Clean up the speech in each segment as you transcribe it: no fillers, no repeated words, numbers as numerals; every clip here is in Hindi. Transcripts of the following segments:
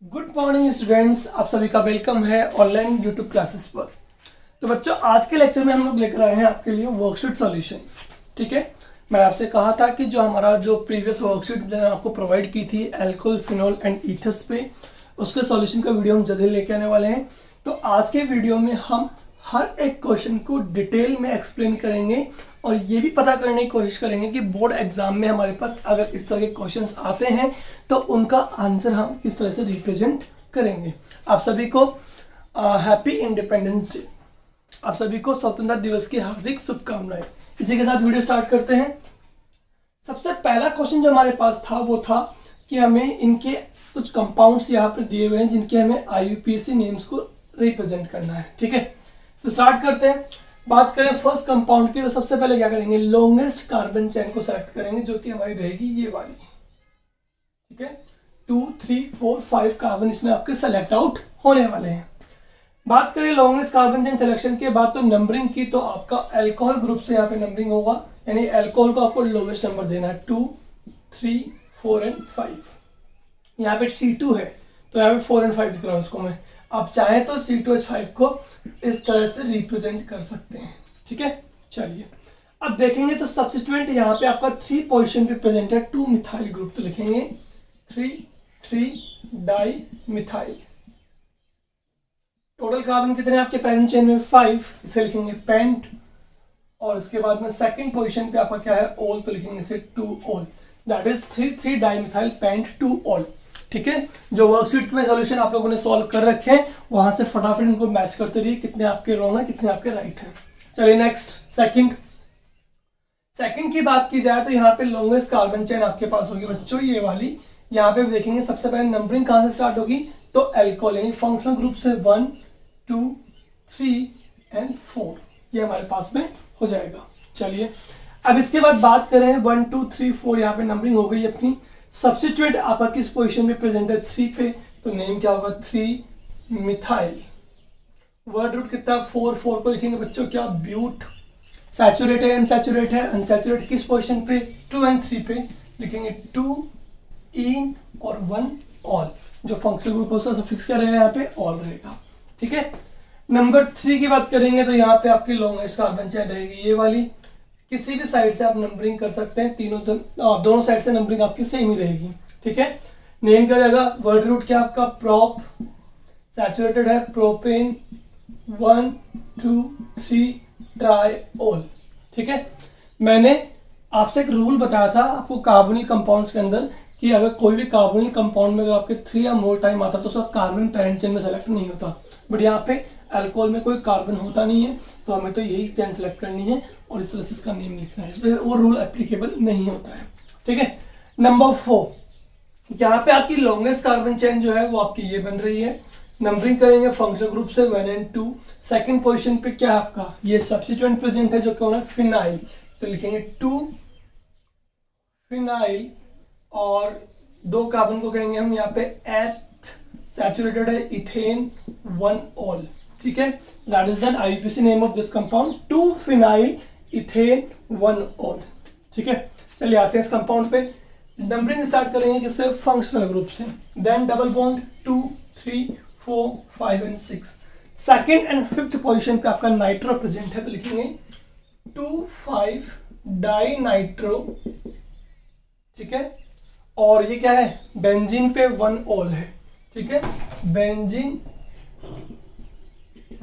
गुड मॉर्निंग स्टूडेंट्स, आप सभी का वेलकम है ऑनलाइन यूट्यूब क्लासेस पर। तो बच्चों, आज के लेक्चर में हम लोग लेकर आए हैं आपके लिए वर्कशीट सॉल्यूशंस। ठीक है, मैंने आपसे कहा था कि जो हमारा जो प्रीवियस वर्कशीट मैंने आपको प्रोवाइड की थी अल्कोहल, फिनॉल एंड ईथर्स पे, उसके सॉल्यूशन का वीडियो हम जल्दी लेके आने वाले हैं। तो आज के वीडियो में हम हर एक क्वेश्चन को डिटेल में एक्सप्लेन करेंगे और ये भी पता करने की कोशिश करेंगे कि बोर्ड एग्जाम में हमारे पास अगर इस तरह के क्वेश्चंस आते हैं तो उनका आंसर हम किस तरह से रिप्रेजेंट करेंगे। आप सभी को हैप्पी इंडिपेंडेंस डे, आप सभी को स्वतंत्रता दिवस की हार्दिक शुभकामनाएं। इसी के साथ वीडियो स्टार्ट करते हैं। सबसे पहला क्वेश्चन जो हमारे पास था वो था कि हमें इनके कुछ कंपाउंड्स यहाँ पर दिए हुए हैं जिनके हमें IUPAC नेम्स को रिप्रेजेंट करना है। ठीक है, तो स्टार्ट करते हैं। बात करें फर्स्ट कंपाउंड की, तो सबसे पहले क्या करेंगे, लॉन्गेस्ट कार्बन चेन को सेलेक्ट करेंगे जो कि हमारी रहेगी ये वाली। ठीक है, 2, 3, 4, 5 कार्बन इसमें आपके सेलेक्ट आउट होने वाले हैं। बात करें लॉन्गेस्ट कार्बन चेन सिलेक्शन के बाद तो नंबरिंग की, तो आपका अल्कोहल ग्रुप से यहाँ पे नंबरिंग होगा, यानी अल्कोहल को आपको लोवेस्ट नंबर देना है 2, 3, 4 एंड 5। यहाँ पे C2 है तो यहाँ पे 4 एंड 5 लिख रहा हूँ उसको मैं। आप चाहें तो C2H5 को इस तरह से रिप्रेजेंट कर सकते हैं। ठीक है, चलिए अब देखेंगे तो सब्स्टिट्यूएंट यहाँ पे आपका 3 पोजीशन पे प्रेजेंट है 2 मिथाइल ग्रुप, तो लिखेंगे 3 डाई मिथाइल। टोटल कार्बन कितने हैं आपके पेरेंट चेन में 5, इसे लिखेंगे पेंट। और इसके बाद में सेकंड पोजीशन पे आपका क्या है ओल, तो लिखेंगे इसे 2 ओल, that is 3 di methyl paint 2 ओल। ठीक है, जो वर्कशीट में सॉल्यूशन आप लोगों ने सॉल्व कर रखे हैं वहां से फटाफट इनको मैच करते रहिए, कितने आपके रॉन्ग है कितने आपके राइट है। चलिए नेक्स्ट सेकंड की बात की जाए तो यहाँ पे लॉन्गेस्ट कार्बन चेन आपके पास होगी बच्चों ये वाली। यहाँ पे देखेंगे सबसे पहले नंबरिंग कहां से स्टार्ट होगी, तो अल्कोहल यानी फंक्शनल ग्रुप से 1, 2, 3 एंड 4 ये हमारे पास में हो जाएगा। चलिए अब इसके बाद बात करें 1, 2, 3, 4 यहाँ पे नंबरिंग हो गई अपनी। सब्स्टिट्यूएंट आपका किस पोजीशन में प्रेजेंट है 3 पे, तो नेम क्या होगा 3 मिथाइल। वर्ड रूट कितना 4 को लिखेंगे बच्चों क्या ब्यूट। सैचुरेट है अनसैचुरेट है, अनसैचुरेट किस पोजीशन पे 2 एंड 3 पे, लिखेंगे 2 इन और 1 ऑल। जो फंक्शनल ग्रुप है उसका सफिक्स क्या रहेगा यहाँ पे ऑल रहेगा। ठीक है, नंबर 3 की बात करेंगे तो यहाँ पे आपकी लॉन्गेस्ट कार्बन चेन रहेगी ये वाली। किसी भी साइड से आप नंबरिंग कर सकते हैं, दोनों साइड से नंबरिंग आपकी सेम ही रहेगी। ठीक है, नेम क्या रहेगा, वर्ड रूट क्या आपका प्रोप, सैचुरेटेड है प्रोपेन 1, 2, 3 ट्राइओल। ठीक है, मैंने आपसे एक रूल बताया था आपको कार्बोनिल कंपाउंड्स के अंदर कि अगर कोई भी कार्बोनिल कंपाउंड में अगर आपके 3 या मोर टाइम आता तो उसका कार्बन पेरेंट चेन में सेलेक्ट नहीं होता, बट यहाँ पे अल्कोहल में कोई कार्बन होता नहीं है तो हमें तो यही चेन सेलेक्ट करनी है और इस तरह से इसका नेम लिखना है, इसमें वो रूल एप्लीकेबल नहीं होता है। ठीक है, नंबर 4 यहाँ पे आपकी लॉन्गेस्ट कार्बन चेन जो है वो आपकी ये बन रही है। नंबरिंग करेंगे फंक्शनल ग्रुप से 1 एंड 2। सेकंड पोजीशन पे क्या है आपका ये सब्स्टिट्यूएंट प्रेजेंट है जो कौन है फिनाइल, तो लिखेंगे 2 फिनाइल और 2 कार्बन को कहेंगे हम यहाँ पे एथ, सैचुरेटेड है इथेन 1 ऑल। ठीक है, that is the IUPAC name of this compound 2 phenyl ethane 1 all. ठीक है, चलिए आते हैं इस कंपाउंड पे। नंबरिंग स्टार्ट करेंगे किससे, फंक्शनल ग्रुप से, then double bond 2, 3, 4, 5 and 6। Second and fifth position पे आपका नाइट्रो प्रेजेंट है तो लिखेंगे 2, 5 डाई नाइट्रो। ठीक है, और ये क्या है बेंजीन पे 1 ऑल है। ठीक है, बेंजीन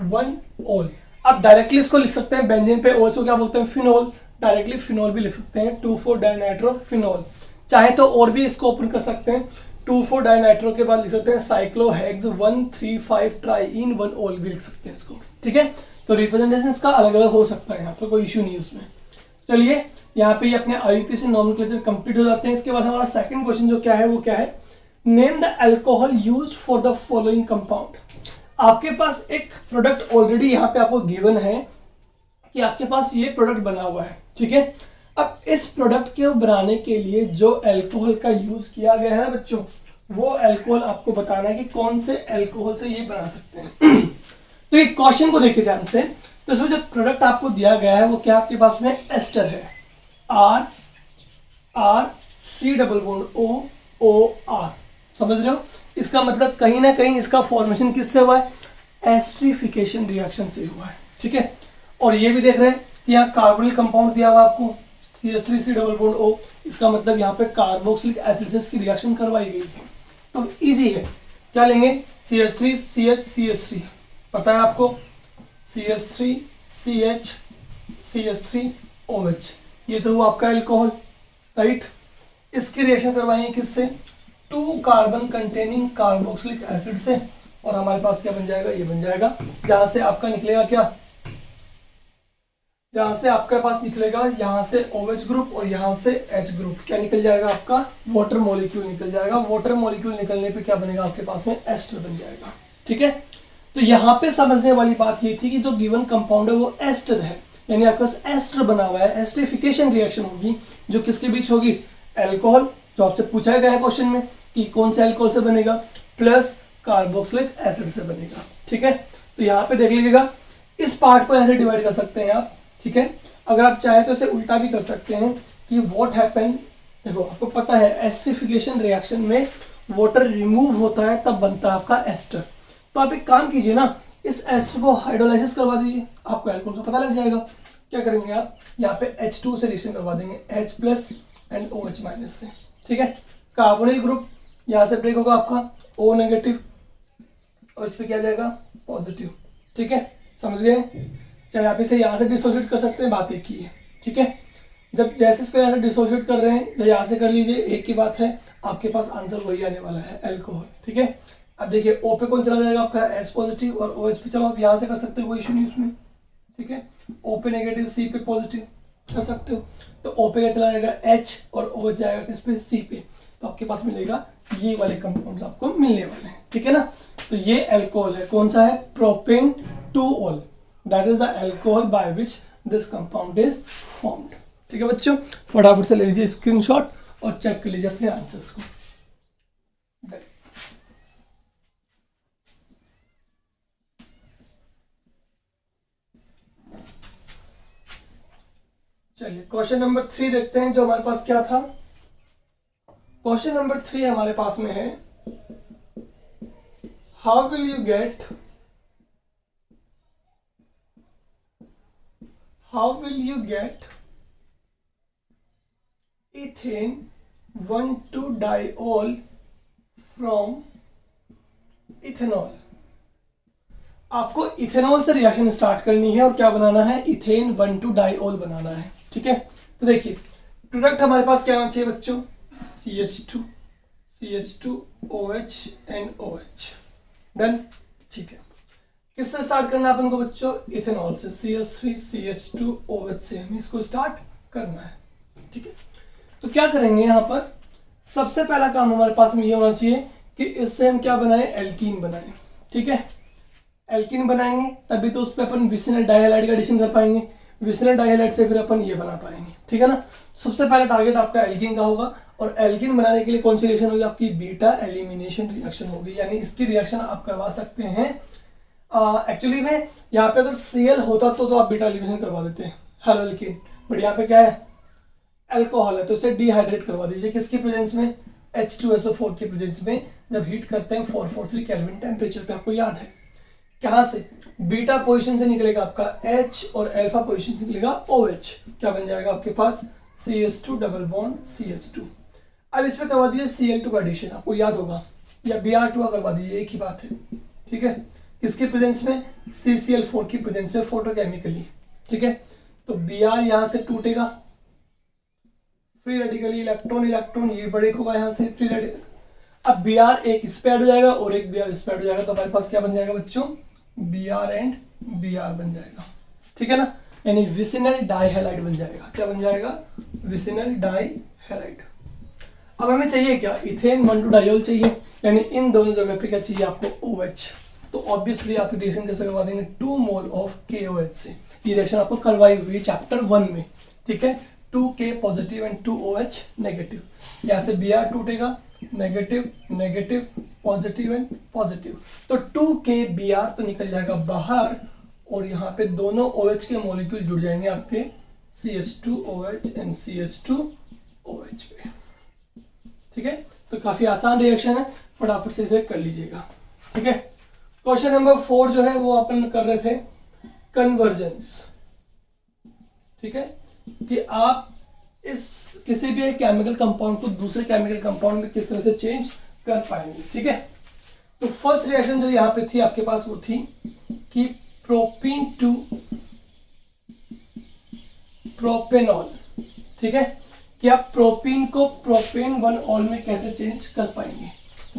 1 ऑल। अब डायरेक्टली इसको लिख सकते हैं बेंजीन पे ऑल को क्या बोलते हैं फिनॉल, डायरेक्टली फिनॉल भी लिख सकते हैं 2,4 डाइनाइट्रो फिनॉल। चाहे तो और भी इसको ओपन कर सकते हैं 2,4 डाइनाइट्रो के बाद लिख सकते हैं साइक्लोहेक्स 1,3,5 ट्राइइन 1 ऑल भी लिख सकते हैं इसको। ठीक है, तो रिप्रेजेंटेशन इसका अलग अलग हो सकता है, यहाँ पे कोई इश्यू नहीं उसमें। चलिए यहाँ पे अपने IUPAC नॉमेनक्लेचर कंप्लीट हो जाते हैं। इसके बाद हमारा सेकंड क्वेश्चन जो क्या है वो क्या है, name the alcohol used for the following compound. आपके पास एक प्रोडक्ट ऑलरेडी यहाँ पे आपको गिवन है कि आपके पास ये प्रोडक्ट बना हुआ है। ठीक है, अब इस प्रोडक्ट को बनाने के लिए जो अल्कोहल का यूज किया गया है बच्चों, वो अल्कोहल आपको बताना है कि कौन से अल्कोहल से ये बना सकते हैं। तो एक क्वेश्चन को देखिए ध्यान से, तो इसमें जो प्रोडक्ट आपको दिया गया है वो क्या आपके पास में एस्टर है, R C double bond O O R, समझ रहे हो। इसका मतलब कहीं ना कहीं इसका फॉर्मेशन किससे हुआ है, एस्टरिफिकेशन रिएक्शन से हुआ है, ठीक है। और ये भी देख रहे हैं कि यहाँ कार्बोनिल कंपाउंड दिया हुआ आपको CH3C डबल बॉन्ड O, इसका मतलब यहाँ पे कार्बोक्सिलिक एसिड से इसकी रिएक्शन करवाई गई है। तो इजी है, क्या लेंगे, CH3 CH CH3 पता है आपको, CH3 CH CH3 OH, ये तो हुआ आपका एल्कोहल, राइट। इसकी रिएक्शन करवाएंगे किससे, 2 कार्बन कंटेनिंग कार्बोक्सिलिक एसिड से, और हमारे पास क्या बन जाएगा, ये बन जाएगा, जहां से आपका निकलेगा क्या, जहां से आपके पास निकलेगा यहाँ से OH ग्रुप और यहाँ से H ग्रुप, क्या निकल जाएगा आपका, वाटर मॉलिक्यूल निकल जाएगा। वाटर मॉलिक्यूल निकलने पे क्या बनेगा आपके पास में, एस्टर बन जाएगा, ठीक है। तो यहाँ पे समझने वाली बात ये थी कि जो गिवन कंपाउंड है वो एस्टर है, यानी आपके पास एस्टर बना हुआ है, एस्टरिफिकेशन रिएक्शन होगी जो किसके बीच होगी, एल्कोहल, जो आपसे पूछा गया है क्वेश्चन में कि कौन से एल्कोहल से बनेगा, प्लस कार्बोक्सिलिक एसिड से बनेगा, ठीक है। तो यहाँ पे देख लीजिएगा, इस पार्ट को ऐसे डिवाइड कर सकते हैं आप, ठीक है। अगर आप चाहे तो इसे उल्टा भी कर सकते हैं कि व्हाट हैपन, देखो आपको पता है एस्टरिफिकेशन रिएक्शन में वाटर रिमूव होता है तब बनता है आपका एस्टर। तो आप एक काम कीजिए ना, इस एस्टर को हाइड्रोलाइसिस करवा दीजिए, आपको एल्कोहल का पता लग जाएगा। क्या करेंगे आप, यहाँ पे H2 से रिएक्शन करवा देंगे, H plus and OH minus से, ठीक है। कार्बोनिल ग्रुप यहाँ से ब्रेक होगा आपका O नेगेटिव, और इस पे क्या जाएगा, पॉजिटिव, ठीक है, समझ गए। चाहे आप इसे यहाँ से डिसोसिएट कर सकते हैं, बात एक ही है, ठीक है। जब जैसे इसको यहाँ से डिसोसिएट कर रहे हैं, जब यहाँ से कर लीजिए, एक ही बात है, आपके पास आंसर वही आने वाला है, एल्कोहल, ठीक है। अब देखिए O पे कौन चला जाएगा आपका, H पॉजिटिव, और OH पे चलो आप यहाँ से कर सकते हो, कोई इशू नहीं उसमें, ठीक है। O पे नेगेटिव, C पे पॉजिटिव कर सकते हो, तो O पे क्या चला जाएगा, H, और OH जाएगा किस पे, C पे, तो आपके पास मिलेगा ये वाले कंपाउंड्स आपको मिलने वाले हैं, ठीक है ना। तो ये एल्कोहल है, कौन सा है, propane 2-ol, that is the alcohol by which this compound is formed, ठीक है बच्चों। फटाफट से ले लीजिए स्क्रीनशॉट और चेक कर लीजिए अपने आंसर्स को। चलिए क्वेश्चन नंबर 3 देखते हैं, जो हमारे पास क्या था। क्वेश्चन नंबर 3 हमारे पास में है, how will you get, how will you get ethane 1,2-diol from ethanol. आपको इथेनॉल से रिएक्शन स्टार्ट करनी है और क्या बनाना है, इथेन 1,2-डाइऑल बनाना है, ठीक है। तो देखिए प्रोडक्ट हमारे पास क्या होना चाहिए बच्चों, CH2 OH and OH, done, ठीक है। किससे स्टार्ट करना है अपन को बच्चों, इथेनॉल से, CH3 CH2 OH से हमें इसको स्टार्ट करना है, ठीक है। तो क्या करेंगे यहाँ पर, सबसे पहला काम हमारे पास में ये होना चाहिए कि इससे हम क्या बनाएं, एल्कीन बनाएं, ठीक है। एल्कीन बनाएंगे तभी तो उस पर अपन विसिनल डाइहैलाइड का एडिशन कर पाएंगे, विसिनल डाइहैलाइड से फिर अपन ये बना पाएंगे, ठीक है ना। सबसे पहला टारगेट आपका एल्कीन का होगा, और एल्कीन बनाने के लिए कौन सी रिएक्शन होगी आपकी, बीटा एलिमिनेशन रिएक्शन होगी, यानी इसकी रिएक्शन आप करवा सकते हैं। एक्चुअली में यहाँ पे अगर Cl होता तो आप बीटा एलिमिनेशन करवा देते हैं, हेलो एल्कीन, बट यहाँ पे क्या है, अल्कोहल है, तो इसे डिहाइड्रेट करवा दीजिए, किसकी प्रेजेंस में, H2SO4 की प्रेजेंस में, जब हीट करते हैं 443 केल्विन टेम्परेचर पे, आपको याद है। कहाँ से, बीटा पोजीशन से निकलेगा आपका H और अल्फा पोजीशन से निकलेगा OH, क्या बन जाएगा आपके पास, CH2 डबल बॉन्ड CH2। अब इसमें करवा दीजिए Cl2 का एडिशन, आपको याद होगा, या Br2 करवा दीजिए, एक ही बात है, ठीक है। किसके प्रेजेंस में, CCl4 की प्रेजेंस में फोटोकेमिकली, ठीक है। तो Br यहां से टूटेगा, फ्री रेडिकली इलेक्ट्रॉन इलेक्ट्रॉन ये ब्रेक होगा यहाँ से, फ्री रेडिकल। अब Br एक इस पे ऐड हो जाएगा और एक Br इस पे ऐड हो जाएगा, तो हमारे पास क्या बन जाएगा बच्चों, Br एंड Br बन जाएगा, ठीक है ना, यानी विसिनल डाइहैलाइड बन जाएगा, क्या बन जाएगा, विसिनल डाइहैलाइड। अब हमें चाहिए क्या, इथेन 1,2-डाइऑल चाहिए, यानी इन दोनों जगह पे क्या चाहिए आपको, OH। तो ऑब्वियसली आपकी रिएक्शन कैसे करवा देंगे, 2 मोल ऑफ KOH से। ये रिएक्शन आपको करवाई हुई है चैप्टर 1 में, ठीक है। 2K positive and 2OH negative, यहाँ से Br टूटेगा, negative negative positive and positive, तो 2K Br तो निकल जाएगा बाहर, और यहाँ पे दोनों OH के मॉलिक्यूल जुड़ जाएंगे आपके CH2OH एंड CH2OH पे, ठीक है। तो तो काफी आसान रिएक्शन है, फटाफट से इसे कर लीजिएगा। ठीक है, क्वेश्चन नंबर 4 जो है वो अपन कर रहे थे कन्वर्जेंस। ठीक है, कि आप इस किसी भी एक केमिकल कंपाउंड को दूसरे केमिकल कंपाउंड में किस तरह से चेंज कर पाएंगे। ठीक है, तो फर्स्ट रिएक्शन जो यहाँ पे थी आपके पास वो थी कि प्रोपीन टू प्रोपेनॉल। ठीक है, कि आप प्रोपीन को प्रोपेन 1-ऑल में कैसे चेंज कर पाएंगे।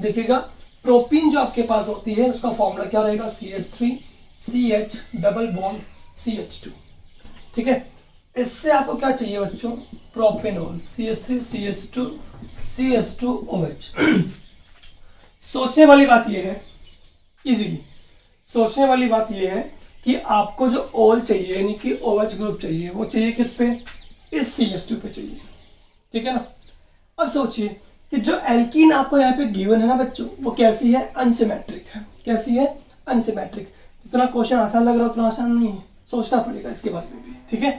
देखिएगा, प्रोपीन जो आपके पास होती है उसका फॉर्मूला क्या रहेगा, CH3CH डबल बॉन्ड CH2। ठीक है, इससे आपको क्या चाहिए बच्चों, प्रोपेनॉल CH3CH2 CH2OH। सोचने वाली बात यह है, इजीली सोचने वाली बात यह है कि आपको जो ओल चाहिए यानी कि OH ग्रुप चाहिए, वो चाहिए किस पे, इस CH2 पे चाहिए। ठीक है ना। अब सोचिए कि जो एल्कीन आपको यहाँ पे गिवन है ना बच्चों, वो कैसी है, अनसिमेट्रिक है। कैसी है, अनसिमेट्रिक। जितना क्वेश्चन आसान लग रहा है उतना आसान नहीं है, सोचना पड़ेगा इसके बारे में भी। ठीक है,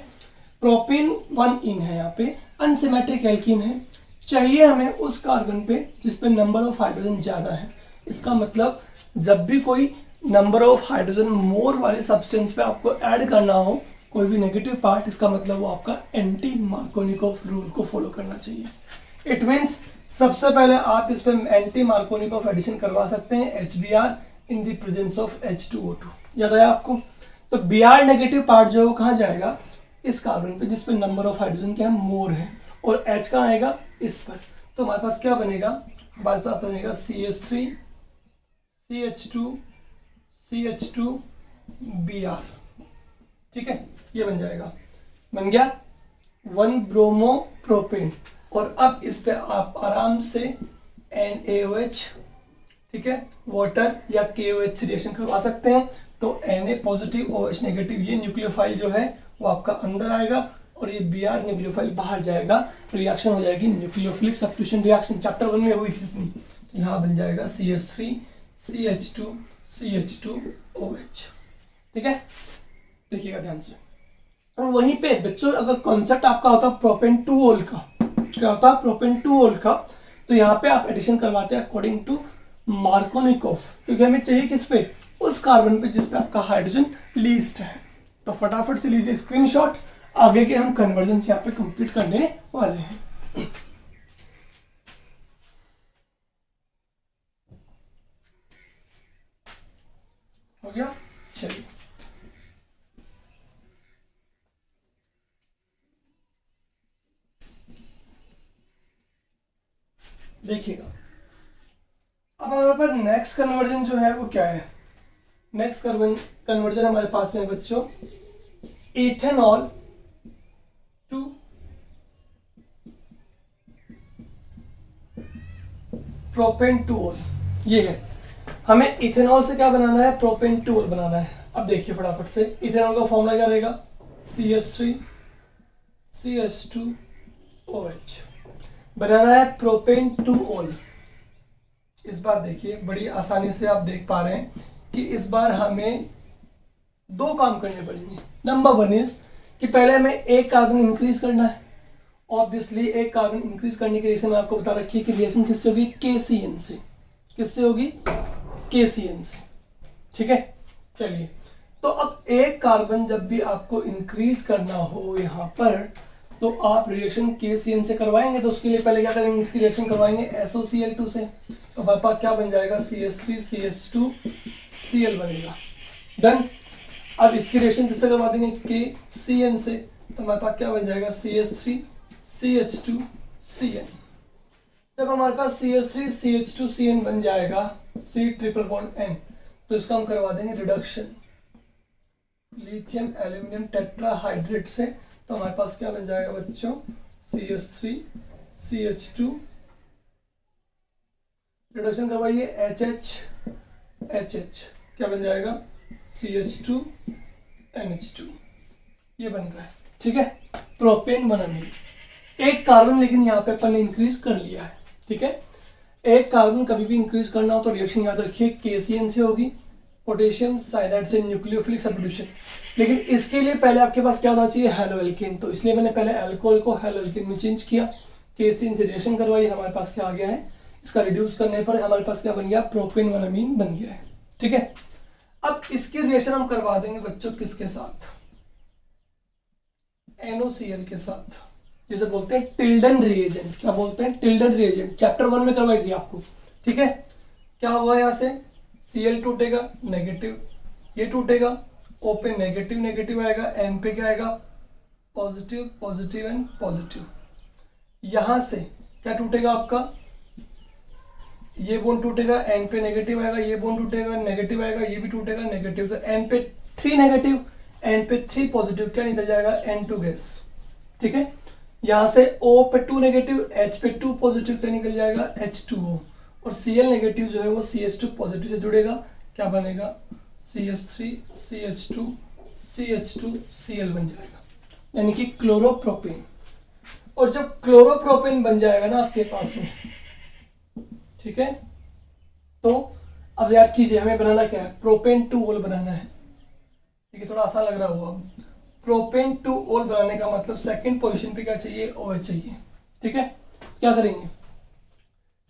प्रोपीन 1 इन है, यहाँ पे अनसिमेट्रिक एल्कीन है, चाहिए हमें उस कार्बन पे जिस पे नंबर ऑफ हाइड्रोजन ज्यादा है। इसका मतलब जब भी कोई नंबर ऑफ हाइड्रोजन मोर वाले सब्सटेंस पे आपको ऐड करना हो कोई भी नेगेटिव पार्ट, इसका मतलब वो आपका एंटी मार्कोनिकोव रूल को फॉलो करना चाहिए। इट मीन्स सबसे पहले आप इस पे एंटी मार्कोनिकोव एडिशन करवा सकते हैं HBr in the presence of H2O2। याद आया आपको। तो Br नेगेटिव पार्ट जो है वो कहाँ जाएगा, इस कार्बन पे जिस पे नंबर ऑफ हाइड्रोजन क्या है, मोर है, और H कहाँ आएगा, इस पर। तो हमारे पास क्या बनेगा, हमारे पास बनेगा CH3 CH2 CH2 Br। ठीक है, ये बन जाएगा, बन गया 1 ब्रोमो प्रोपेन। और अब इस पे आप आराम से NaOH, ठीक है, वाटर या KOH से रिएक्शन करवा सकते हैं। तो Na पॉजिटिव OH नेगेटिव, ये न्यूक्लियोफाइल जो है वो आपका अंदर आएगा और ये Br न्यूक्लियोफाइल बाहर जाएगा। रिएक्शन हो जाएगी न्यूक्लियोफिलिक सब्स्टिट्यूशन रिएक्शन, चैप्टर 1 में हुई थी अपनी। यहाँ बन जाएगा CH3 CH2 CH2OH। ठीक है, देखिएगा ध्यान से। और वहीं पे बच्चों अगर कॉन्सेप्ट आपका होता प्रोपेन 2-ऑल का, क्या होता है प्रोपेन 2-ऑल का, तो यहाँ पे आप एडिशन करवाते हैं अकॉर्डिंग टू मार्कोनिकोव, क्योंकि हमें चाहिए किस पे, उस कार्बन पे जिस पे आपका हाइड्रोजन लीस्ट है। तो फटाफट से लीजिए स्क्रीनशॉट, आगे के हम कन्वर्जन यहाँ पे कंप्लीट करने वाले हैं। हो गया, चलिए देखिएगा। अब हमारे पास नेक्स्ट कन्वर्जन जो है वो क्या है, नेक्स्ट कन्वर्जन हमारे पास में है बच्चों इथेनॉल टू प्रोपेन 2-ऑल। ये है, हमें इथेनॉल से क्या बनाना है, प्रोपेन 2-ऑल बनाना है। अब देखिए फटाफट से, इथेनॉल का फॉर्मूला क्या रहेगा, CH3 CH2OH। बनाना है प्रोपेन 2-ऑल। इस बार देखिए बड़ी आसानी से आप देख पा रहे हैं कि इस बार हमें 2 काम करने पड़ेंगे। नंबर 1 इज कि पहले हमें एक कार्बन इंक्रीज करना है। ऑब्वियसली एक कार्बन इंक्रीज करने की रिएक्शन आपको बता रखी है कि रिएक्शन किससे होगी, KCN से। किससे होगी, KCN से। ठीक है, चलिए। तो अब एक कार्बन जब भी आपको इंक्रीज करना हो यहाँ पर, तो आप रिएक्शन KCN से करवाएंगे। तो उसके लिए पहले क्या करेंगे, इसकी रिएक्शन करवाएंगे SOCl2 से। तो हमारे पास क्या बन जाएगा, CH3 CH2 Cl बनेगा। डन। अब इसकी रिएक्शन किससे करवा देंगे, KCN से। तो हमारे पास क्या बन जाएगा, CH3 CH2 Cn। जब हमारे पास CH3 CH2 Cn बन जाएगा, C ट्रिपल बॉन्ड N, तो इसका हम करवा देंगे रिडक्शन लिथियम एल्यूमिनियम टेट्राहाइड्रेट से। तो हमारे पास क्या बन जाएगा बच्चों, CH3 CH2, रिडक्शन करवाइए HH, क्या बन जाएगा, CH2 NH2। ये बन रहा है। ठीक है, प्रोपेन 1 अमीन। एक कार्बन लेकिन यहाँ पे अपन ने इंक्रीज कर लिया है। ठीक है, एक कार्बन कभी भी इंक्रीज करना हो तो रिएक्शन याद रखिए KCN से होगी, पोटेशियम साइनाइड से न्यूक्लियोफिलिक सब्स्टिट्यूशन। लेकिन इसके लिए पहले आपके पास क्या होना चाहिए, हेलो एल्केन। तो इसलिए मैंने पहले अल्कोहल को हेलो एल्केन में चेंज किया, KCN से रिएक्शन करवाई, हमारे पास क्या आ गया है, इसका रिड्यूस करने पर हमारे पास क्या बन गया, प्रोपेन 1 अमीन बन गया है। ठीक है, अब इसकी रिएक्शन हम करवा देंगे बच्चों किसके साथ, NOCl के साथ, जिसे बोलते हैं टिल्डन रिएजेंट। क्या बोलते हैं, टिल्डन रिएजेंट, चैप्टर 1 में करवाई थी आपको। ठीक है, क्या होगा, यहाँ से Cl टूटेगा नेगेटिव, ये टूटेगा O पे नेगेटिव नेगेटिव आएगा, N पे क्या आएगा, पॉजिटिव पॉजिटिव एंड पॉजिटिव। यहां से क्या टूटेगा आपका, ये बॉन्ड टूटेगा, N पे नेगेटिव आएगा, ये बॉन्ड टूटेगा, नेगेटिव आएगा, ये भी टूटेगा नेगेटिव, तो N पे 3 नेगेटिव, N पे 3 पॉजिटिव, क्या निकल जाएगा, N2 गैस। ठीक है, यहां से O पे 2 नेगेटिव, H पे 2 पॉजिटिव, क्या निकल जाएगा, H2O, और Cl नेगेटिव जो है वो CH2 पॉजिटिव से जुड़ेगा, क्या बनेगा, CH3 CH2 CH2 Cl बन जाएगा, यानी कि क्लोरोप्रोपेन। और जब क्लोरोप्रोपेन बन जाएगा ना आपके पास में, ठीक है, तो अब याद कीजिए हमें बनाना क्या है, प्रोपेन 2 ओल बनाना है। ठीक है, थोड़ा आसान लग रहा होगा, प्रोपेन 2 ओल बनाने का मतलब सेकंड पोजीशन पे क्या चाहिए, OH चाहिए। ठीक है, क्या करेंगे,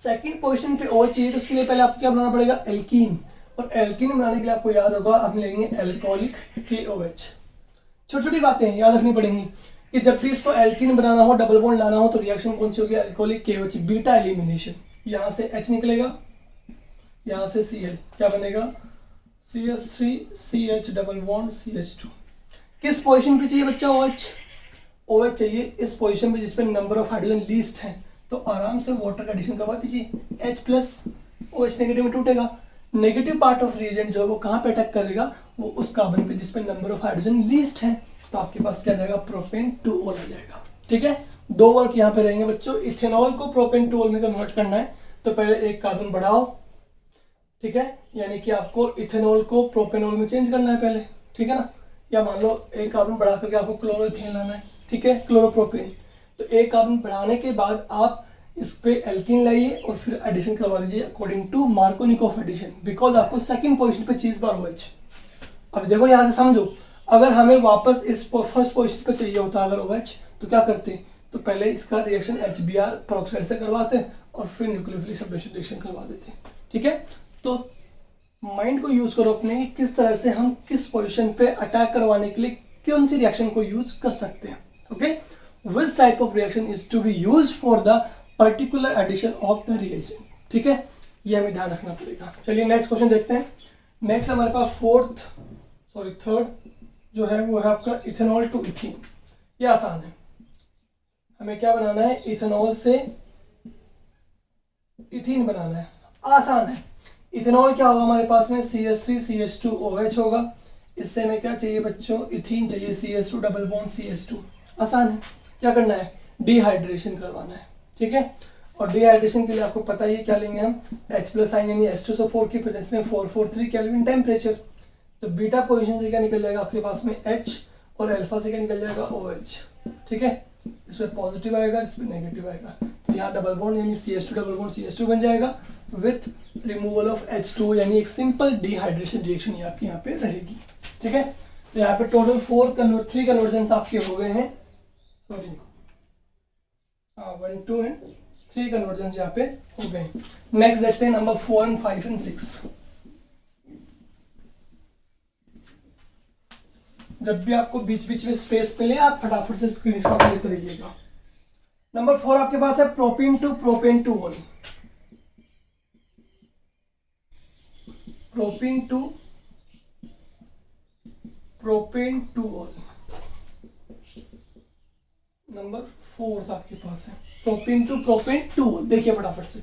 सेकंड पोजीशन पे OH चाहिए, तो उसके लिए पहले आपको क्या बनाना पड़ेगा, एल्कीन, और एल्कीन बनाने के लिए आपको याद होगा हम लेंगे एल्कोहलिक KOH। छोटी छोटी बातें याद रखनी पड़ेंगी कि जब भी इसको एल्कीन बनाना हो, डबल बॉन्ड लाना हो, तो रिएक्शन कौन सी होगी, एल्कोहलिक KOH, बीटा एलिमिनेशन। यहां से H निकलेगा, यहां से Cl, क्या बनेगा, CH3 CH double bond CH2। किस पोजीशन पे चाहिए बच्चा, OH चाहिए इस पोजीशन पे जिसपे नंबर ऑफ हाइड्रोजन लीस्ट है, तो आराम से वाटर का एडिशन करवा दीजिए, H प्लस OH नेगेटिव में टूटेगा, नेगेटिव पार्ट ऑफ रिएजेंट जो है वो कहां पे अटैक करेगा, वो उस कार्बन पे जिसपे नंबर ऑफ हाइड्रोजन लीस्ट है, तो आपके पास क्या जाएगा, प्रोपेन 2 ओल आ जाएगा। ठीक है, 2 वर्क यहाँ पे रहेंगे बच्चों, इथेनॉल को प्रोपेन 2 ओल में कन्वर्ट करना है, तो पहले एक कार्बन बढ़ाओ। ठीक है, यानी कि आपको इथेनॉल को प्रोपेनॉल में चेंज करना है पहले। ठीक है ना, या मान लो एक कार्बन बढ़ा करके आपको क्लोरोइथेन लाना है। ठीक है, क्लोरोप्रोपेन, तो एक कार्बन बढ़ाने के बाद आप इस पे एल्कीन लाइए और फिर एडिशन करवा दीजिए according to Markovnikov addition, because आपको सेकंड पोजीशन पे चीज बार OH। अब देखो यहाँ से समझो, अगर हमें वापस इस फर्स्ट पोजीशन पे चाहिए होता अगर OH, तो क्या करते, तो पहले इसका रिएक्शन HBr पेरोक्साइड से करवाते और फिर न्यूक्लियोफिलिक सेपरेशन रिएक्शन करवा देते। ठीक है, तो माइंड को यूज करो अपने कि किस तरह से हम किस पोजीशन पे अटैक करवाने के लिए कौन सी रिएक्शन को यूज कर सकते हैं। Okay, which type of reaction is to be use for the particular addition of the reagent. ठीक है, ये हमें ध्यान रखना पड़ेगा। चलिए नेक्स्ट क्वेश्चन देखते हैं। नेक्स्ट हमारे पास थर्ड जो है वो है आपका इथेनॉल टू इथीन। ये आसान है, हमें क्या बनाना है, इथेनॉल से इथीन बनाना है, आसान है। इथेनॉल क्या होगा हमारे पास में, CH3 CH2 OH होगा, इससे हमें क्या चाहिए बच्चों, इथीन चाहिए, CH2 डबल बॉन्ड CH2। आसान है, क्या करना है, डिहाइड्रेशन करवाना है। ठीक है, और डिहाइड्रेशन के लिए आपको पता ही क्या लेंगे हम, H प्लस आयन यानी H2SO4 की प्रेजेंस में 443 केल्विन टेम्परेचर, तो बीटा पोजीशन से क्या निकल जाएगा आपके पास में H, और अल्फा से क्या निकल जाएगा OH। ठीक है, इसमें पॉजिटिव आएगा, इसमें नेगेटिव आएगा, तो यहाँ डबल बॉन्ड यानी CH2 डबल बॉन्ड CH2 बन जाएगा विथ रिमूवल ऑफ H2, यानी एक सिंपल डिहाइड्रेशन रिएक्शन ये आपकी यहाँ पे रहेगी। ठीक है, तो यहाँ पे टोटल 3 कन्वर्जन आपके हो गए हैं, सॉरी 1 2 एंड 3 कन्वर्जन यहाँ पे हो गए। नेक्स्ट देखते हैं नंबर 4 एंड 5 एंड 6। जब भी आपको बीच बीच में स्पेस मिले आप फटाफट से स्क्रीनशॉट लेते रहिएगा। नंबर 4 आपके पास है प्रोपेन टू ओल, प्रोपेन टू ओल नंबर 4 आपके पास है, प्रोपेन टू ओल। देखिए फटाफट से,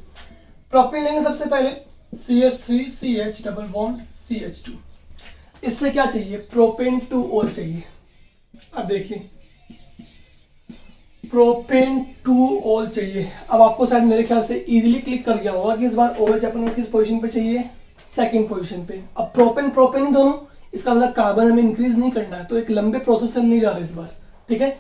प्रोपेन लेंगे सबसे पहले, CH3 CH double bond CH2, इससे क्या चाहिए, प्रोपेन टू ओल चाहिए। अब देखिए प्रोपेन टू ओल चाहिए। अब आपको शायद मेरे ख्याल से इजीली क्लिक कर गया होगा कि इस बार OH अपन को किस पोजीशन पे चाहिए, सेकंड पोजीशन पे। अब प्रोपेन ही दोनों, इसका मतलब कार्बन हमें इंक्रीज नहीं करना है, तो एक लंबे प्रोसेस से हम नहीं जा रहे इस बार। ठीक है,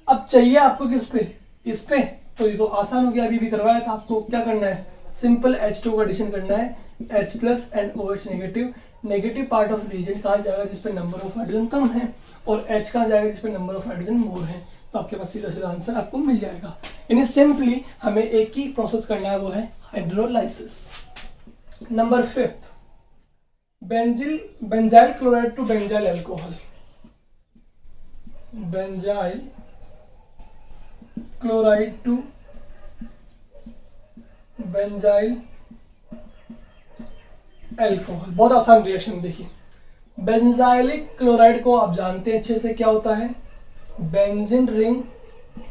अब चाहिए आपको किस पे, इस पे, तो ये तो आसान हो गया, अभी भी करवाया था। आपको क्या करना है, सिंपल H2 का एडिशन करना है, H plus and OH negative. Negative part of reagent कहाँ जाएगा, जिसपे नंबर ऑफ हाइड्रोजन कम है, और H कहाँ जाएगा, जिसपे नंबर ऑफ हाइड्रोजन मोर है। तो आपके पास सीधा सीधा आंसर आपको मिल जाएगा। यानी सिंपली हमें एक ही प्रोसेस करना है, वो है hydrolysis. Number 5 benzyl chloride to benzyl alcohol. Benzyl chloride to benzyl alcohol, बहुत आसान रिएक्शन। देखिए बेंजाइलिक क्लोराइड को आप जानते हैं अच्छे से क्या होता है, बेंजीन रिंग